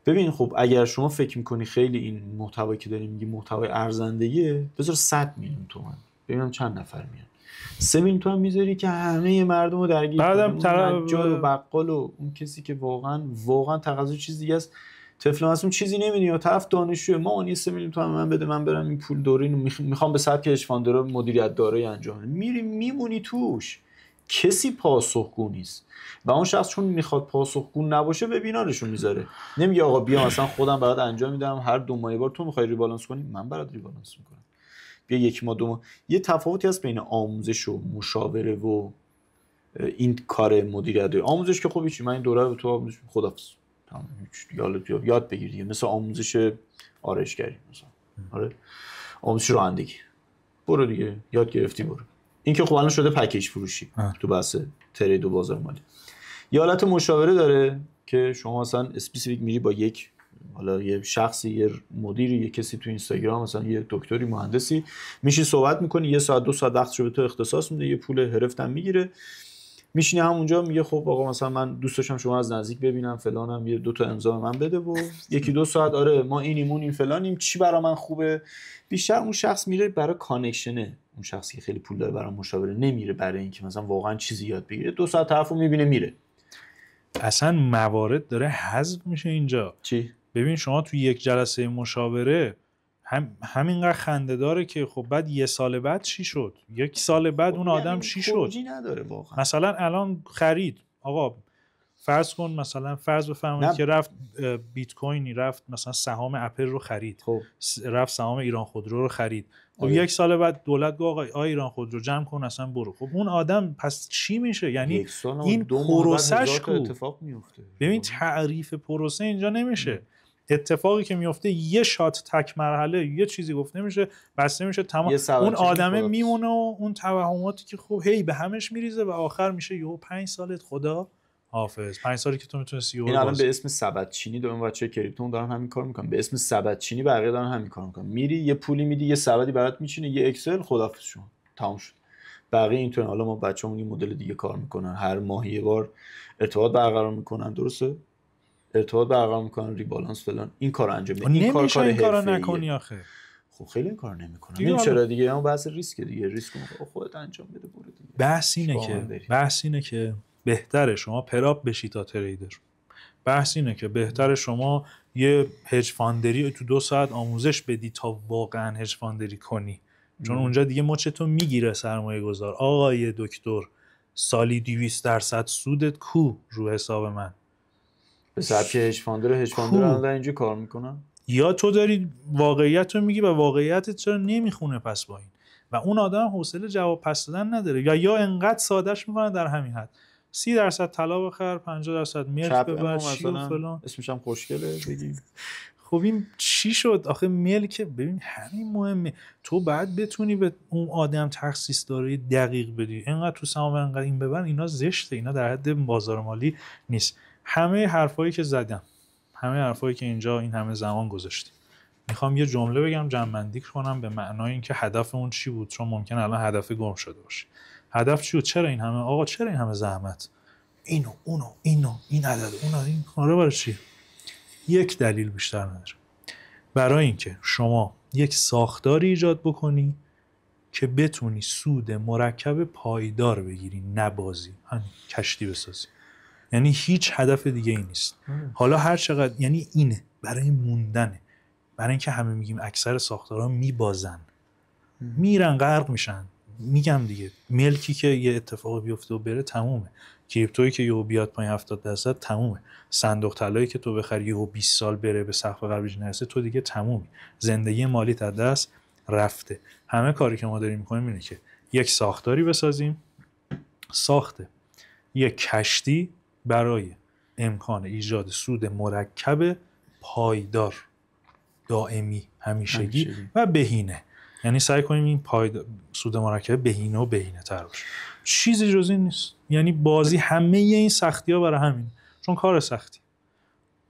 ببین خب اگر شما فکر میکنی خیلی این محتوایی که داری میگی محتوای ارزنده‌ایه، بذار 100 میلیون تومان ببینم چند نفر میان. 3 میلیون تومان میذاری که همه مردم رو درگیر کنه، اون نجار و بقال و اون کسی که واقعا تقاضا چیز دیگه است، طفل معصوم چیزی نمیدونه، طرف دانشجو، ما 3 میلیون تومان من بده، من برم این پول دوره اینو میخوام به سبک هج فاندرا مدیریت دارایی انجام بدم، میری میمونی توش، کسی پاسخگو نیست. و اون شخص چون میخواد پاسخگو نباشه وبینارشو میذاره، نمیگه آقا بیا مثلا خودم برات انجام میدم، هر 2 ماه بار تو میخوای ریبالانس کنی من برات ریبالانس میکنم، بیا 1 ماه 2 ماه. یه تفاوتی هست بین آموزش و مشاوره و این کار مدیریت. آموزش که خب هیچی، من این دوره رو تو آموزش خدافظ تمام، یاد بگیر دیگه، مثل آموزش آرایشگری مثلا، آره آموزش رانندگی برو دیگه یاد گرفتی برو. این که خب الان شده پکیج فروشی تو بحث ترید و بازار مالی. یه حالت مشاوره داره که شما مثلا اسپسیفیک میری با یک، حالا یه شخصی، یه مدیری، یه کسی تو اینستاگرام، مثلا یه دکتری، مهندسی، میشی صحبت میکنی، 1 ساعت 2 ساعت وقتشو به تو اختصاص میده، یه پول هرفتم میگیره، میشینه همونجا میگه خب آقا مثلا من دوست داشتم شما از نزدیک ببینم فلانم، یه 2 تا امضا من بده و 1-2 ساعت آره ما اینیم فلانیم، چی برای من خوبه. بیشتر اون شخص میره برای کانکشنه، اون شخصی که خیلی پول داره برای مشاوره نمیره برای اینکه مثلا واقعا چیزی یاد بگیره. 2 ساعت طرفو میبینه میره. اصلا موارد داره حذف میشه اینجا. چی؟ ببین شما تو یک جلسه مشاوره همینقدر خنده داره که خب بعد 1 سال بعد چی شد؟ 1 سال بعد اون آدم چی شد؟ نداره واقعا. مثلا الان خرید، آقا فرض کن مثلا فرض بفرمایید که رفت بیت کوینی، رفت مثلا سهام اپل رو خرید، خب رفت سهام ایران خودرو رو خرید، خب 1 سال بعد دولت گفت آقا ایران خودرو جمع کن اصلا برو. خب اون آدم پس چی میشه؟ یعنی این پروسش کو اتفاق میفته. ببین تعریف پروسه اینجا نمیشه. اتفاقی که میفته یه شات تک مرحله، یه چیزی گفته میشه، بسته میشه، تمام. اون آدمه میمونه و اون توهماتی که خب هی به همش میریزه و آخر میشه یهو 5 سالت خدا حافظ. 5 سالی که تو میتونستی این الان به اسم سبد چینی دارن بچه کریپتو دارن همین کار میکنن، به اسم سبد چینی بقیه دارن همین کار میکنن. میری یه پولی میدی، یه سبدی برات میچینه، یه اکسل، خداحافظ شما تمام شد. بقیه اینطوره. حالا ما بچه‌مون این مدل دیگه کار میکنن، هر ماه یه بار ارتباط برقرار میکنن، درسته؟ ارتباط برقرار میکنن، ریبالانس فلان، این کارو انجام میدن. این کار کارو نکنی آخه. خب خیلی این کارو نمیکنن. این چرا دیگه؟ اون بحث ریسک دیگه، ریسک خودت انجام بده برو دیگه. بحث اینه که بهتره شما پراپ بشی تا تریدر. بحث اینه که بهتره شما یه هج فاندری تو 2 ساعت آموزش بدی تا واقعا هج فاندری کنی، چون اونجا دیگه مچتو میگیره سرمایه گذار. آقای دکتر سالی 200% سودت کو رو حساب من؟ به سبک هج فاندر الان اینجوری کار میکنن؟ یا تو داری واقعیت رو میگی و واقعیتت چرا نمیخونه پس با این؟ و اون آدم حوصله جواب پس دادن نداره، یا انقدر سادهش میکنه در همین حد 30% طلا بخر، 50% ملک ببر، چی و فلان. اسمش هم خوشگله بگیم. خب این چی شد آخه؟ ملک ببین همین مهمه. تو بعد بتونی به اون آدم تخصیص داره دقیق بدی، اینقدر تو سهام اینقدر این ببر، اینا زشته، اینا در حد بازار مالی نیست. همه حرفایی که زدم، همه حرفایی که اینجا این همه زمان گذاشتیم، میخوام یه جمله بگم جمع‌بندی کنم به معنای اینکه هدف اون چی بود، چون ممکنه الان هدف گم شده باشه. هدف چی بود؟ چرا این همه آقا، چرا این همه زحمت؟ اینو این عدد اونو این کارا برای چی؟ یک دلیل بیشتر نداره. برای اینکه شما یک ساختاری ایجاد بکنی که بتونی سود مرکب پایدار بگیری، نه بازی همین کشتی بسازی. یعنی هیچ هدف دیگه ای نیست. حالا هر چقدر، یعنی اینه برای موندنه. برای اینکه همه میگیم اکثر ساختارها میبازن، میرن غرق میشن. میگم دیگه ملکی که یه اتفاق بیفته و بره تمومه، کریپتویی که یهو بیاد پایین 70% تمومه، صندوق طلایی که تو بخری یهو 20 سال بره به سقف قبلیش نرسه تو دیگه تمومی، زندگی مالی از دست رفته. همه کاری که ما داریم میکنیم اینه که یک ساختاری بسازیم، ساخته یک کشتی برای امکان ایجاد سود مرکب پایدار، دائمی، همیشگی و بهینه. یعنی سعی کنیم این سود مرکب بهینه و بهینه تر باشه. چیزی جز این نیست. یعنی بازی همه این سختی ها برای همین، چون کار سختی،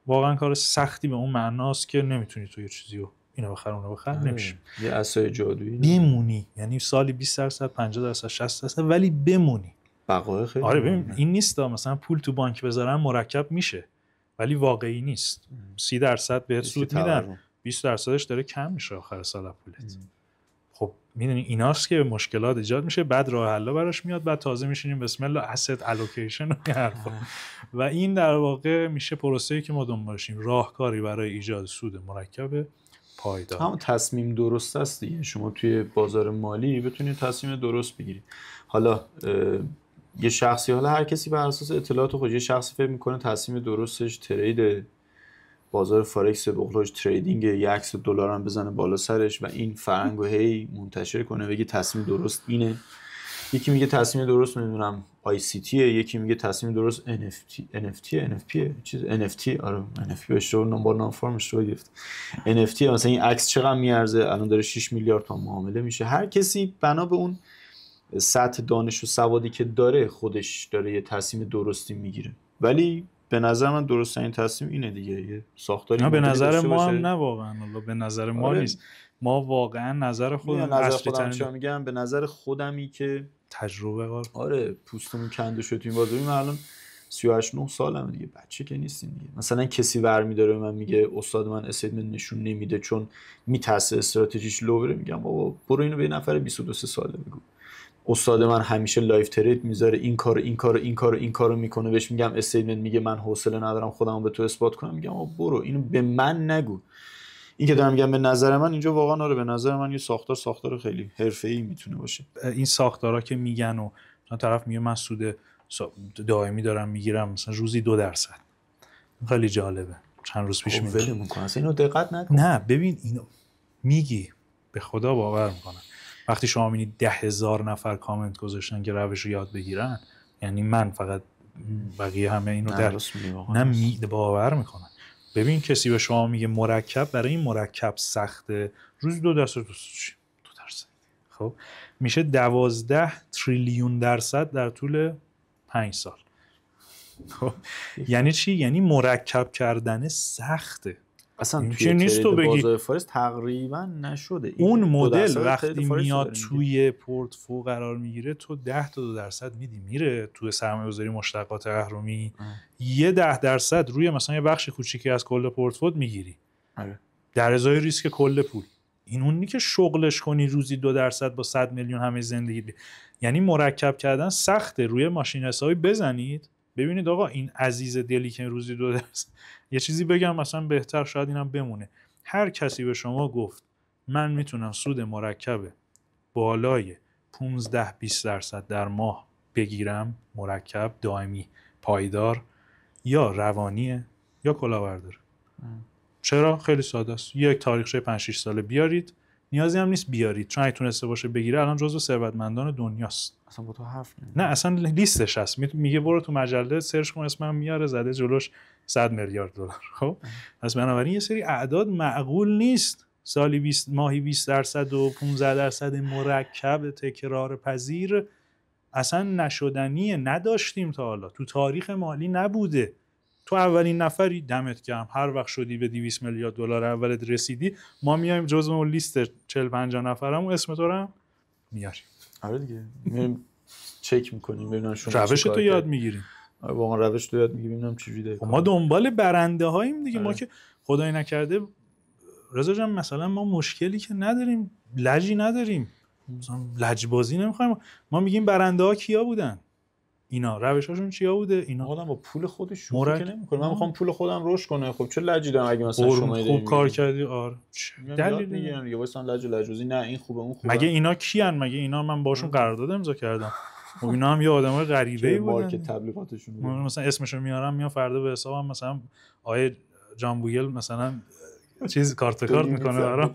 واقعا کار سختی به اون معناست که نمیتونی تو یه چیزی رو اینو بخر اونو بخر، نمیشه یه عصای جادویی بمونی. یعنی سالی 20%، 50%، 60%، ولی بمونی. بقای خیلی آره ببین این نیست مثلا پول تو بانک بذارن مرکب میشه، ولی واقعی نیست. 30% بهت سود میدن، 20%ش داره کم میشه آخر سال پولت. خب میدونی ایناست که مشکلات ایجاد میشه، بعد راه حل براش میاد، بعد تازه میشینیم بسم الله asset allocation و حرفا. و این در واقع میشه پروسه‌ای که ما دنبالشیم، راهکاری برای ایجاد سود مرکب پایدار. هم تصمیم درست است دیگه، شما توی بازار مالی بتونید تصمیم درست بگیرید. حالا یه شخصی، حالا هر کسی بر اساس اطلاعات خودش، یه شخصی فکر میکنه تصمیم درستش ترید بازار فارکس، به قولش تریدینگ، یه عکس دلار هم بزنه بالا سرش و این فرهنگو هی منتشر کنه بگه تصمیم درست اینه. یکی میگه تصمیم درست نمیدونم ICT، یکی میگه تصمیم درست NFT چیز NFT، آره NFT بهش نام فرمش رو گرفت. NFT مثلا این عکس چقدر میارزه، الان داره 6 میلیارد تومان معامله میشه. هر کسی بنا به اون سطح دانش و سوادی که داره خودش داره یه تصمیم درستی میگیره. ولی به نظر من درست این تصمیم اینه دیگه، یه ساختاری نه به نظر ما هم نه واقعا، به نظر ما نیست. ما واقعا نظر خودم اصلی ترین میگم، به نظر خودمی که تجربه قار آره پوستمون کنده شد تو این بازاری. من الان 38 9 سالمه دیگه، بچه که نیستیم دیگه. مثلا کسی برمی‌داره به من میگه استاد من استیتمنت نشون نمیده چون میترسه استراتژیش لو بره، میگم بابا برو اینو به یه نفر 22 ساله بگو. استاد من همیشه لایف ترید میذاره، این کارو میکنه، بهش میگم استیتمنت، میگه من حوصله ندارم خودمو به تو اثبات کنم، میگم برو اینو به من نگو. این که دارم میگم به نظر من اینجا واقعا آره به نظر من یه ساختار خیلی حرفه‌ای میتونه باشه. این ساختارا که میگن و طرف میگه من سود دائمی دارم میگیرم مثلا روزی 2%، خیلی جالبه. چند روز پیش ولمون کن اصلا اینو دقت نکن. نه ببین اینو میگی به خدا باور میکنم، وقتی شما میبینید 10,000 نفر کامنت گذاشتن که روش رو یاد بگیرن، یعنی من فقط، بقیه همه اینو باور میکنن. ببین کسی به شما میگه مرکب، برای این مرکب سخته، روزی 2%، خب میشه 12 تریلیون درصد در طول 5 سال. خب یعنی چی؟ یعنی مرکب کردن سخته. اصلا توی نیست تو بگی بازار فارکس تقریبا نشده اون مدل وقتی میاد توی پورتفو قرار میگیره، تو 10 تا 2% میدی میره تو سرمایه‌گذاری مشتقات اهرمی، یه 10% روی مثلا یه بخش کوچیکی از کل پورتفوت میگیری در ازای ریسک کل پول. این اونی که شغلش کنی روزی 2% با 100 میلیون همه زندگی یعنی مرکب کردن سخته. روی ماشین حسابی بزنید ببینید آقا این عزیز دلی که روزی 2%، یه چیزی بگم مثلا بهتر شاید اینم بمونه، هر کسی به شما گفت من میتونم سود مرکب بالای 15-20% در ماه بگیرم، مرکب دائمی پایدار، یا روانیه یا کلاهبرداره. چرا؟ خیلی ساده است. یک تاریخچه 5-6 ساله بیارید، نیازی هم نیست بیارید چون اگه تونسته باشه بگیره الان جزو ثروتمندان دنیاست. اصلا با تو حرف نه اصلا لیستش هست، میگه برو تو مجله سرچ کن اسمم میاره، زده جلوش 100 میلیارد دلار. خب پس بنابراین یه سری اعداد معقول نیست، سالی 20 ماهی 20% و 15% مرکب تکرار پذیر اصلا نشدنیه، نداشتیم تا حالا، تو تاریخ مالی نبوده. تو اولین نفری، دمت گرم، هر وقت شدی به 200 میلیارد دلار اولت رسیدی، ما میایم جزو اون لیست 40-50 نفرمون اسم تو رو میاریم. آره دیگه میایم چک میکنیم ببینن شما روش تو یاد میگیریم. آره واقعا روش تو یاد میگیریم ببینم چه جوریه. ما دنبال برنده هاییم دیگه. ما که خدای نکرده رضا جان مثلا ما مشکلی که نداریم، لجی نداریم، مثلا لجبازی نمیخوایم. ما میگیم برنده ها کیا بودن؟ اینا روشاشون چیا بوده؟ اینا آدم با پول خودش شوخی که نمی‌کنه. من می‌خوام پول خودم رشد کنه. خب چه لجی دارم اگه مثلا شما خوب کار کردی. آره دلیل میگیرن دیگه واسه لج و لجوزی، نه این خوبه اون خوبه. مگه اینا کیان؟ مگه اینا من باشون قرارداد امضا کردم؟ خب اینا هم یه آدمای غریبه‌ای بودن. مارکت تبلیغاتشون مثلا اسمشو میارم میام فردا به حسابم مثلا آیه جان بویل مثلا چیز کارت به کارت میکنه برام،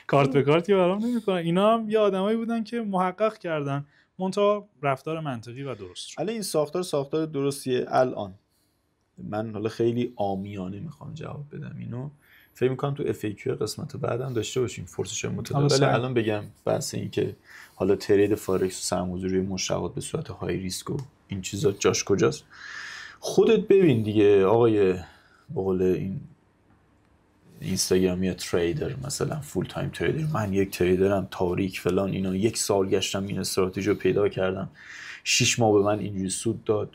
کارت به کارتی برام نمیکنه. اینا هم یه آدمایی بودن که محقق کردن منتها رفتار منطقی و درست شد. این ساختار درستیه. الان من حالا خیلی عامیانه میخوام جواب بدم اینو، فکر میکنم تو FAQ قسمت بعدم داشته باشیم فرصش مطالعه، ولی الان بگم بحث این که حالا ترید فارکس و سرمایه‌گذاری مشتقات به صورت های ریسک و این چیزا جاش کجاست. خودت ببین دیگه آقای بقول این اینستاگرامی تریدر، مثلا فول تایم تریدر، من یک تریدرم تاریک فلان اینا، 1 سال گشتم این استراتژی رو پیدا کردم، 6 ماه به من اینجوری سود داد،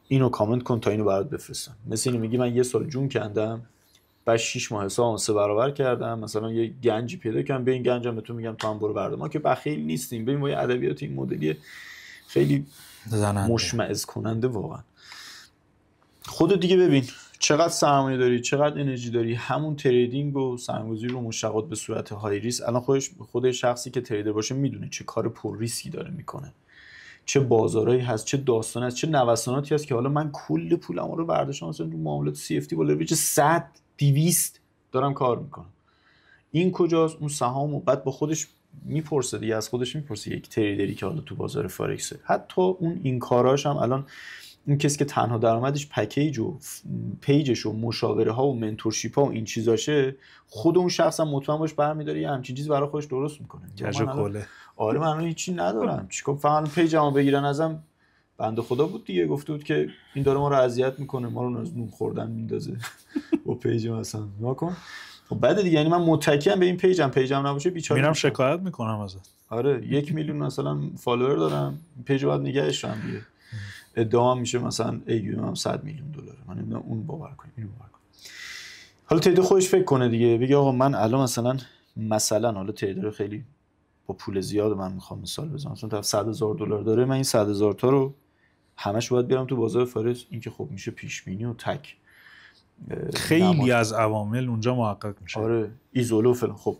اینو کامنت کن تا اینو برات بفرستم. مثلا اینو میگی من 1 سال جون کندم بعد 6 ماه حسابم 3 برابر کردم، مثلا یه گنجی پیدا کردم، به این گنجم به تو میگم تو هم برو بردار. ما که بخیل نیستیم. ببین ما ادبیات این مدلی خیلی مشمئز کننده واقعا. خودت دیگه ببین چقدر سرمایه داری، چقدر انرژی داری، همون تریدینگ و سرمایه‌گذاری رو مشتقات به صورت های ریسک. الان خود شخصی که تریدر باشه میدونه چه کار پر ریسکی داره میکنه، چه بازارایی هست، چه داستانی هست، چه نوساناتی هست که حالا من کل پولم رو برداشتم مثلا تو معاملات CFD با لورج 100 200 دارم کار میکنم. این کجاست؟ اون سهامو بعد با خودش میپرسه دیگه، از خودش میپرسه یک تریدری که حالا تو بازار فارکسه. حتی اون این کاراش هم الان این کسی که تنها درآمدش پکیج و پیجش و مشاوره ها و منتورشیپ ها و این چیزاشه، خود اون شخص هم مطمئن باش برمی‌داره یه همچین چیزی برای خودش درست میکنه. آره من هیچی ندارم، چیکار فقط پیجمو بگیرن ازم. بنده خدا بود دیگه، گفته بود که این داره ما رو اذیت میکنه، ما رو نون خوردن میندازه با پیج مثلا نکن. خب بعد دیگه یعنی من متکیم به این پیجم نباشه بیچاره میرم شکایت میکنم ازت. آره 1 میلیون مثلا فالوور دارم، پیج رو باید نگهش دارم دیگه. ادعا میشه مثلا AUM هم 100 میلیون دلاره، من نمیدونم اون باور کنم اینو باور کنم. حالا تریدر خودش فکر کنه دیگه، بگه آقا من الان مثلا حالا تریدر خیلی با پول زیاد من میخوام مثال بزنم، مثلا طرف $100,000 داره، من این 100,000 تا رو همش باید بیارم تو بازار فارکس. این که خب میشه پیش بینی و تک خیلی از عوامل اونجا محقق میشه. آره ایزولو فلان. خب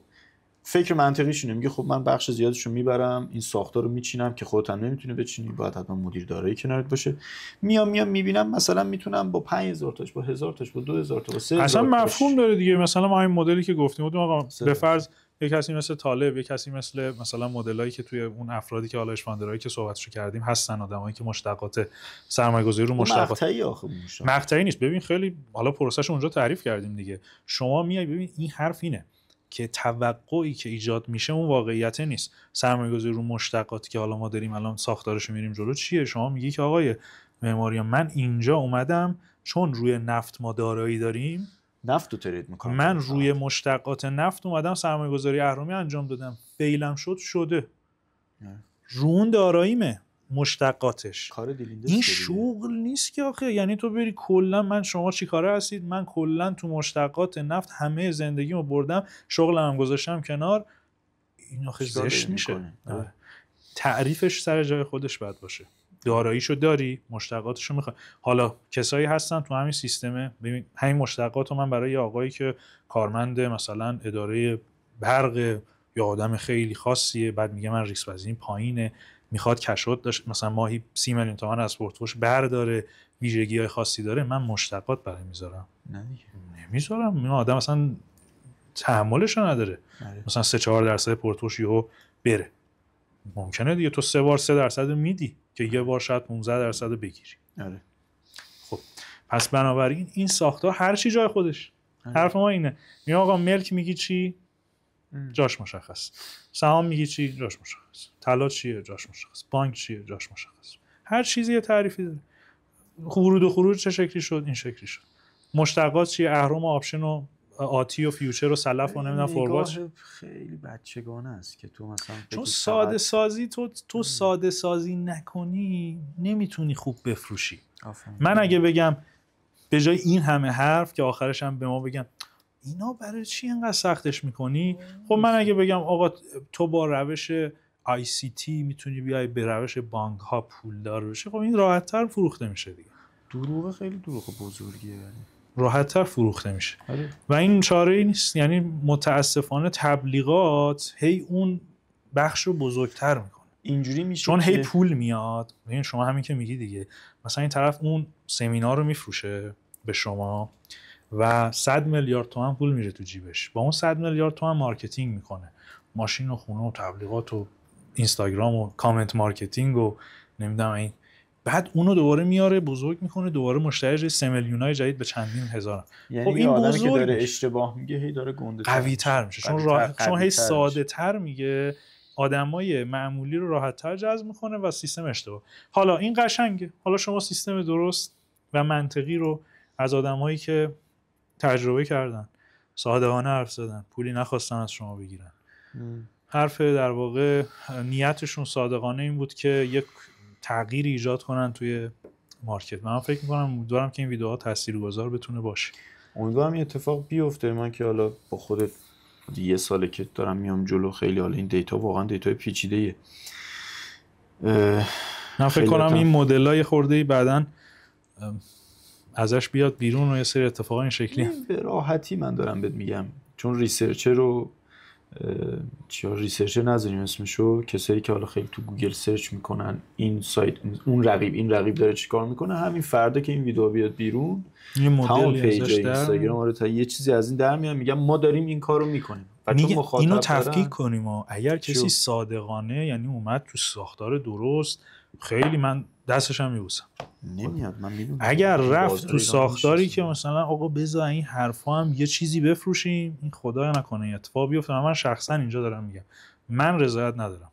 فکر منطقیش اینه، میگه خب من بخش زیادشو میبرم، این ساختار رو میچینم که خودت هم نمیتونی بچینی، باید حتما مدیر دارایی کنارت باشه. میام میبینم مثلا میتونم با 5,000 تاش، با 1,000 تاش، با 2,000 تا، با 3,000 اصلا مفهوم داره دیگه. مثلا ما این مدلی که گفتیم بودیم آقا به فرض یک کسی مثل طالب، یک کسی مثلا مدلایی که توی اون افرادی که حالا اشفاندرایی که صحبتشو کردیم هستن، آدمایی که مشتقات سرمایه‌گذاری رو مشتقات مقطعی نیست. ببین خیلی حالا پروسهش اونجا تعریف کردیم دیگه. شما میای ببین این حرف اینه که توقعی که ایجاد میشه اون واقعیت نیست. سرمایه‌گذاری رو مشتقاتی که حالا ما داریم الان ساختارش میریم جلو چیه؟ شما میگی که آقای معماری من اینجا اومدم چون روی نفت ما دارایی داریم، نفت رو ترید میکنم، من روی مشتقات نفت اومدم سرمایه‌گذاری اهرمی انجام دادم، فیلم شده رون داراییمه مشتقاتش. این شغل نیست که آخه، یعنی تو بری کلا من شما چی کاره هستید، من کلا تو مشتقات نفت همه زندگیمو بردم، شغلم هم گذاشتم کنار. این آخه زشت میشه. تعریفش سر جای خودش باید باشه. داراییشو داری، مشتقاتشو میخوای. حالا کسایی هستن تو همین سیستمه، ببین همین مشتقاتو من برای یه آقایی که کارمند مثلا اداره برق یا آدم خیلی خاصیه، بعد میگه من ریسک وزنی پایینه، میخواد کشوت داشت مثلا ماهی 30 میلیون تومان از پورتفوش برداره، ویژگی‌های خاصی داره، من مشتقات برای میذارم. نمیذارم. این آدم مثلا تحملش نداره. مثلا 3-4% پورتفوش یهو بره. ممکنه دیگه تو 3 بار 3% میدی که یه بار شاید 15% بگیری. آره. خب پس بنابراین این ساختار هر چی جای خودش. حرف ما اینه. میگم آقا ملک میگی چی؟ جاش مشخص. سهام میگی چی؟ جاش مشخص. طلا چیه؟ جاش مشخص. بانک چیه؟ جاش مشخص. هر چیزی یه تعریفی داره. ورود و خروج چه شکلی شد؟ این شکلی شد. مشتقات چیه؟ اهرم و آپشن و آتی و فیوچر و سلف و نمیدونم فوروارد. خیلی بچگانه است که تو مثلا چون ساده سازی تو ساده سازی نکنی نمیتونی خوب بفروشی. من اگه بگم به جای این همه حرف که آخرش هم به ما بگن اینا برای چی اینقدر سختش میکنی، خب من اگه بگم آقا تو با روش ICT میتونی بیای به روش بانک ها پولدار بشی، خب این راحت‌تر فروخته میشه دیگه. دروغ خیلی دروغ بزرگیه یعنی. راحت‌تر فروخته میشه. آره. و این چاره‌ای نیست، یعنی متاسفانه تبلیغات هی اون بخش رو بزرگتر میکنه. اینجوری میشه چون که هی پول میاد. ببین شما همین که میگی دیگه، مثلا این طرف اون سمینار رو میفروشه به شما و 100 میلیارد تومان پول میره تو جیبش، با اون 100 میلیارد تومان مارکتینگ میکنه، ماشین و خونه و تبلیغات و اینستاگرام و کامنت مارکتینگ و نمیدونم این، بعد اونو دوباره میاره بزرگ میکنه، دوباره مشتری 3 میلیونای جدید به چندین هزار. یعنی خب این آدمی که داره میشه. اشتباه میگه هی داره گنده قوی تر میشه، چون هی ساده تر میگه، آدمای معمولی رو راحت تر جذب میکنه و سیستم اشتباه. حالا این قشنگه، حالا شما سیستم درست و منطقی رو از آدمایی که تجربه کردن، صادقانه حرف زدن، پولی نخواستن از شما بگیرن، حرف در واقع نیتشون صادقانه این بود که یک تغییر ایجاد کنن توی مارکت. من فکر میکنم، امیدوارم که این ویدیوها تاثیرگذار بتونه باشه. امیدوارم این اتفاق بیفته. من که حالا با خودت یه ساله که دارم میام جلو، خیلی حالا این دیتا واقعا دیتا پیچیده‌ایه. من فکر کنم این مدل‌های خورده‌ای بعداً ازش بیاد بیرون و یه سری اتفاقا این شکلی به راحتی من دارم بهت میگم، چون ریسرچر رو ریسرچر نذاریم اسمشو، کسایی که حالا خیلی تو گوگل سرچ میکنن این سایت اون رقیب، این رقیب داره چیکار میکنه، همین فردا که این ویدیو بیاد بیرون یه مدل پیج اینستاگرام آره تا یه چیزی از این در میاد، میگم ما داریم این کارو میکنیم و چون مخاطب اینو تفکیک کنیم و اگر کسی صادقانه یعنی اومد تو ساختار درست، خیلی من دستش هم میبوسم. نمیاد، من میدونم. اگر رفت تو ساختاری که مثلا آقا بذار این حرفا هم یه چیزی بفروشیم، این خدایا نکنه اتفاق بیفته. من شخصا اینجا دارم میگم من رضایت ندارم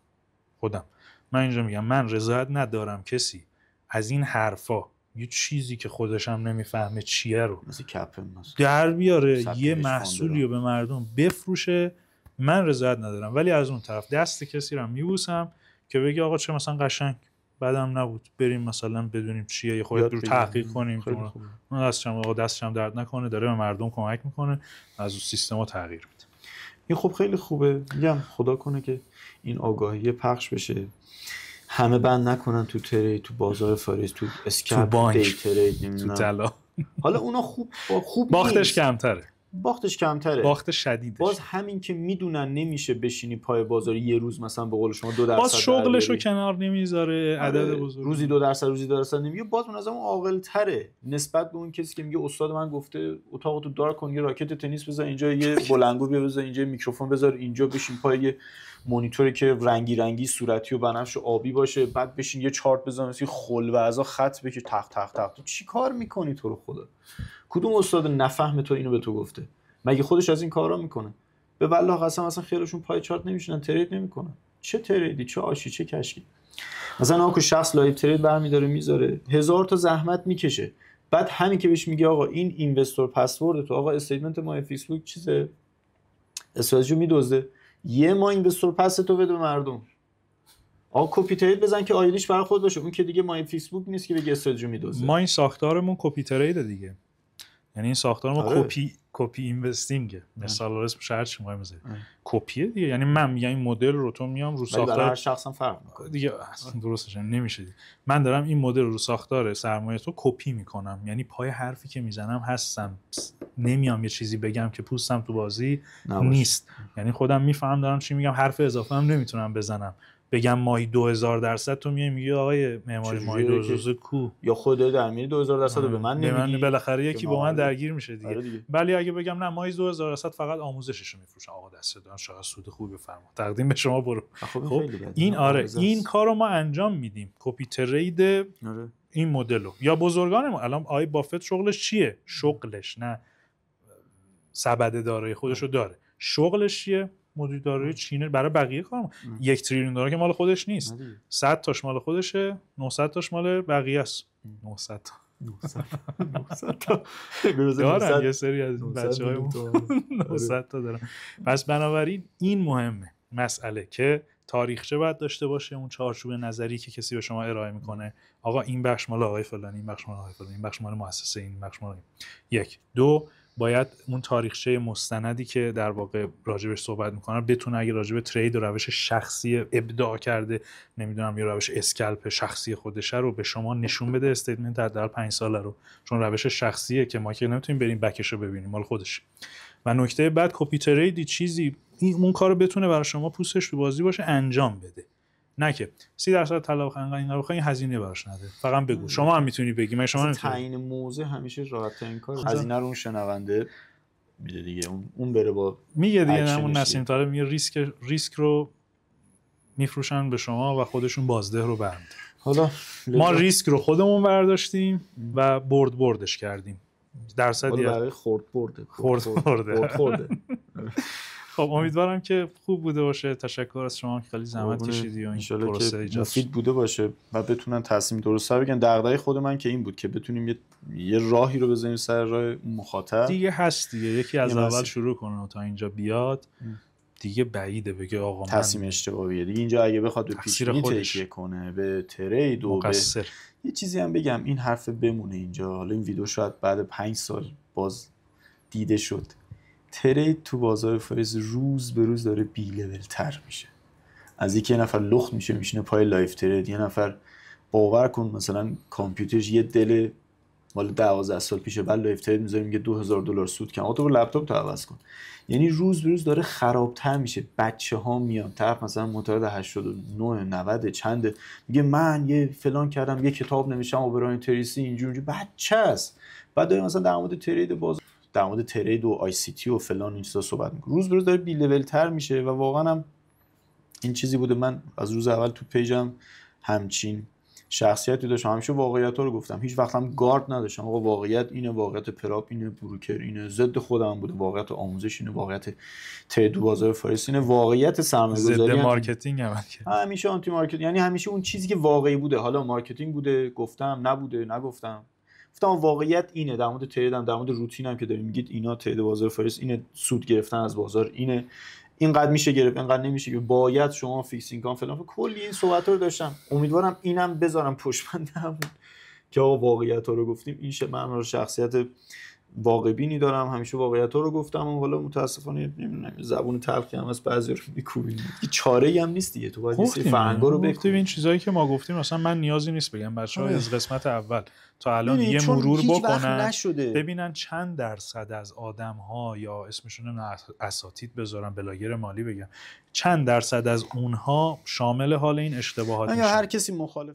خودم، من اینجا میگم من رضایت ندارم کسی از این حرفا یه چیزی که خودش هم نمیفهمه چیه رو مثل کپم در بیاره یه محصولی رو به مردم بفروشه. من رضایت ندارم، ولی از اون طرف دست کسی رو میبوسم که بگه آقا چه مثلا قشنگ بعدم نبود، بریم مثلا بدونیم چیه، یه خورده رو تحقیق کنیم. من دستشم درد نکنه، داره به مردم کمک میکنه، از اون سیستما تغییر میده. این خب خیلی خوبه. میگم خدا کنه که این آگاهی پخش بشه، همه بند نکنن تو ترید، تو بازار فارکس، تو اسکپ، تو دی ترید، تو طلا. حالا اونا خوب باختش کمتره، باخت شدیدش. باز همین که میدونن نمیشه بشینی پای بازار یه روز مثلا به قول شما 2% باز شغلشو کنار نمیذاره، عدد بزرگ روزی 2% نمیگه، باز اون از اون عاقل تره نسبت به اون کسی که میگه استاد من گفته اتاقو تو دار کن، یه راکت تنیس بذار اینجا، یه بلنگو بذار اینجا، میکروفون بذار اینجا، بشین پای یه مانیتوری که رنگی صورتی و بنفش و آبی باشه، بعد بشین یه چارت بزن مثل خلوعزا خط بکش تق تق تق. تو چیکار میکنی تو رو خدا؟ کدوم استاد نفهمه تو اینو به تو گفته؟ مگه خودش از این کارا میکنه؟ به والله قسم اصلا خیرشون پای چارت نمیشینن، ترید نمیکنن. چه تریدی، چه آشی، چه کشکی. مثلا آقا شخص لایو ترید برمی‌داره میذاره 1000 تا زحمت میکشه، بعد همین که بهش میگه آقا این اینوستور پسورد تو، آقا استیتمنت مای فیسبوک چیزه، استراتژی میدوزه، یه ما اینوستور پس تو بده به مردم. آقا کپی ترید بزن که آیدیش برای خود باشه، اون که دیگه مای فیسبوک نیست که بگه استراتژی میدوزه. ما این ساختارمون کپی ترید دیگه، یعنی این ساختار ما کپی اینوستینگه، مثال اسمش هر چی می‌خوایم بزنیم کپیه دیگه. یعنی من میگم این مدل رو تو میام رو ساختار هر شخص هم فرق میکنه دیگه، درستش نمیشه دیگه. من دارم این مدل رو ساختار سرمایه تو کپی میکنم، یعنی پای حرفی که میزنم هستم، نمیام یه چیزی بگم که پوستم تو بازی نیست. یعنی خودم میفهم دارم چی میگم، حرف اضافه هم نمیتونم بزنم بگم مایی 2000% تو میگی آقای معماری مایی 2000 کو، یا خودت در میری 2000% به من نمیگی، بالاخره یکی با من درگیر میشه دیگه. ولی اگه بگم نه مایی 2000% فقط آموزششو میفروشم، آقا دست دادن شاید سود خوبی بفرما تقدیم به شما برو. خب این این کارو ما انجام میدیم، کپی ترید این مدلو. یا بزرگان ما الان آقای بافت شغلش چیه؟ شغلش نه سبد دارایی خودشو داره، شغلش چیه؟ مدیر دارایی چینه برای بقیه کار. 1 تریلیون دلار که مال خودش نیست، 100 تاش مال خودشه، 900 تاش مال بقیه است. 900 تا دارن یه سری از این بچه‌های 900 تا دارن. پس بنابراین این مهمه مسئله که تاریخچه باید داشته باشه، اون چارچوب نظری که کسی به شما ارائه میکنه، آقا این بخش مال آقای فلانی، این بخش مال آقای فلانی، این بخش مال مؤسسه این بخش مال 1 2 باید اون تاریخچه مستندی که در واقع راجبش صحبت میکنه بتونه اگه راجب ترید و روش شخصی ابداع کرده نمیدونم یا روش اسکلپ شخصی خودشه رو به شما نشون بده، استیتمنت در 5 ساله رو، چون روش شخصیه که ما که نمیتونیم بریم بکش رو ببینیم مال خودش. و نکته بعد کپی تریدی چیزی اون کارو بتونه برای شما پوستش تو بازی باشه انجام بده، نه که 30% طلا بخواین اینقدر بخواین هزینه براش نده. فقط بگو شما هم میتونی بگی، من شما نمیتونی. تعیین موضع همیشه راحت ترین کار، هزینه رو اون شنونده میده دیگه، اون بره با میگه دیگه همون نسیم طالب میگه ریسک رو میفروشن به شما و خودشون بازده رو برمی‌دارن. حالا ما ریسک رو خودمون برداشتیم و بردش کردیم. درصدی برای خورد برده. خب امیدوارم که خوب بوده باشه. تشکر از شما که خیلی زحمت کشیدی و این پروسه ایجاد مفید بوده باشه و بتونن تصمیم درست بگیرن. دغدغه خود من که این بود که بتونیم یه راهی رو بزنیم سر راه مخاطب. دیگه هست دیگه، یکی از اول شروع کنه تا اینجا بیاد دیگه بعیده بگه آقا تصمیم اشتباهیه دیگه. اینجا اگه بخواد به پیش‌بینی تکیه کنه، به ترید و به یه چیزی هم بگم این حرف بمونه اینجا، حالا این ویدیو شاید بعد 5 سال باز دیده شد، ترید تو بازار فورکس روز به روز داره بی لول تر میشه. از اینکه یه نفر لخت میشه میشینه پای لایف ترید، یه نفر باور کن مثلا کامپیوترش یه دل مال 12 سال پیشه بعد لایف ترید میذاره میگه $2000 سود کردم، آقا تو لپتاپ تو عوض کن. یعنی روز به روز داره خرابتر میشه. بچه‌ها میان طرف مثلا معتاد 89 90 چنده میگه من یه فلان کردم، یه کتاب نوشتم اوبراین تریسی اینجوری بچه است. بعد داره مثلا در مورد ترید باز در مورد ترید و آی سی تی و فلان این چیزا صحبت میکنه. روز به روز داره بی لول تر میشه و واقعا هم این چیزی بوده. من از روز اول تو پیجم همچین شخصیتی داشتم، همیشه واقعیت‌ها رو گفتم، هیچ وقت هم گارد نداشتم. آقا واقعیت اینه، واقعیت پراپ اینه، بروکر اینه، ضد خودم بوده، واقعیت آموزش اینه، واقعیت ترید بازار فارسی اینه، واقعیت سرمایه‌گذاری ضد مارکتینگ همیشه آنتی مارکت، یعنی همیشه اون چیزی که واقعی بوده. حالا مارکتینگ بوده گفتم، نبوده نگفتم، گفتم واقعیت اینه. در مورد تریدم، در مورد روتینم که داریم میگید اینا ترید بازار فارسی اینه، سود گرفتن از بازار اینه، اینقدر میشه گرفت اینقدر نمیشه که باید شما فیکس اینکام فلان، کلی این صحبت رو داشتم. امیدوارم اینم بذارم پشت بندم که آقا واقعیت ها رو گفتیم. این من رو شخصیت واقع بینی دارم، همیشه واقعیت ها رو گفتم و حالا متاسفانه نمیدونم زبون تلخی هم از بعضی رو میکوبیم، چاره‌ای هم نیست دیگه. تو باید این فرهنگا رو بگیم. این چیزایی که ما گفتیم مثلا من نیازی نیست بگم بچه‌ها از قسمت اول تا الان یه مرور بکنن ببینن چند درصد از آدم‌ها یا اسمشون رو اساتید بذارن بلاگر مالی بگم چند درصد از اونها شامل حال این اشتباهات میشن. هر کسی مخالف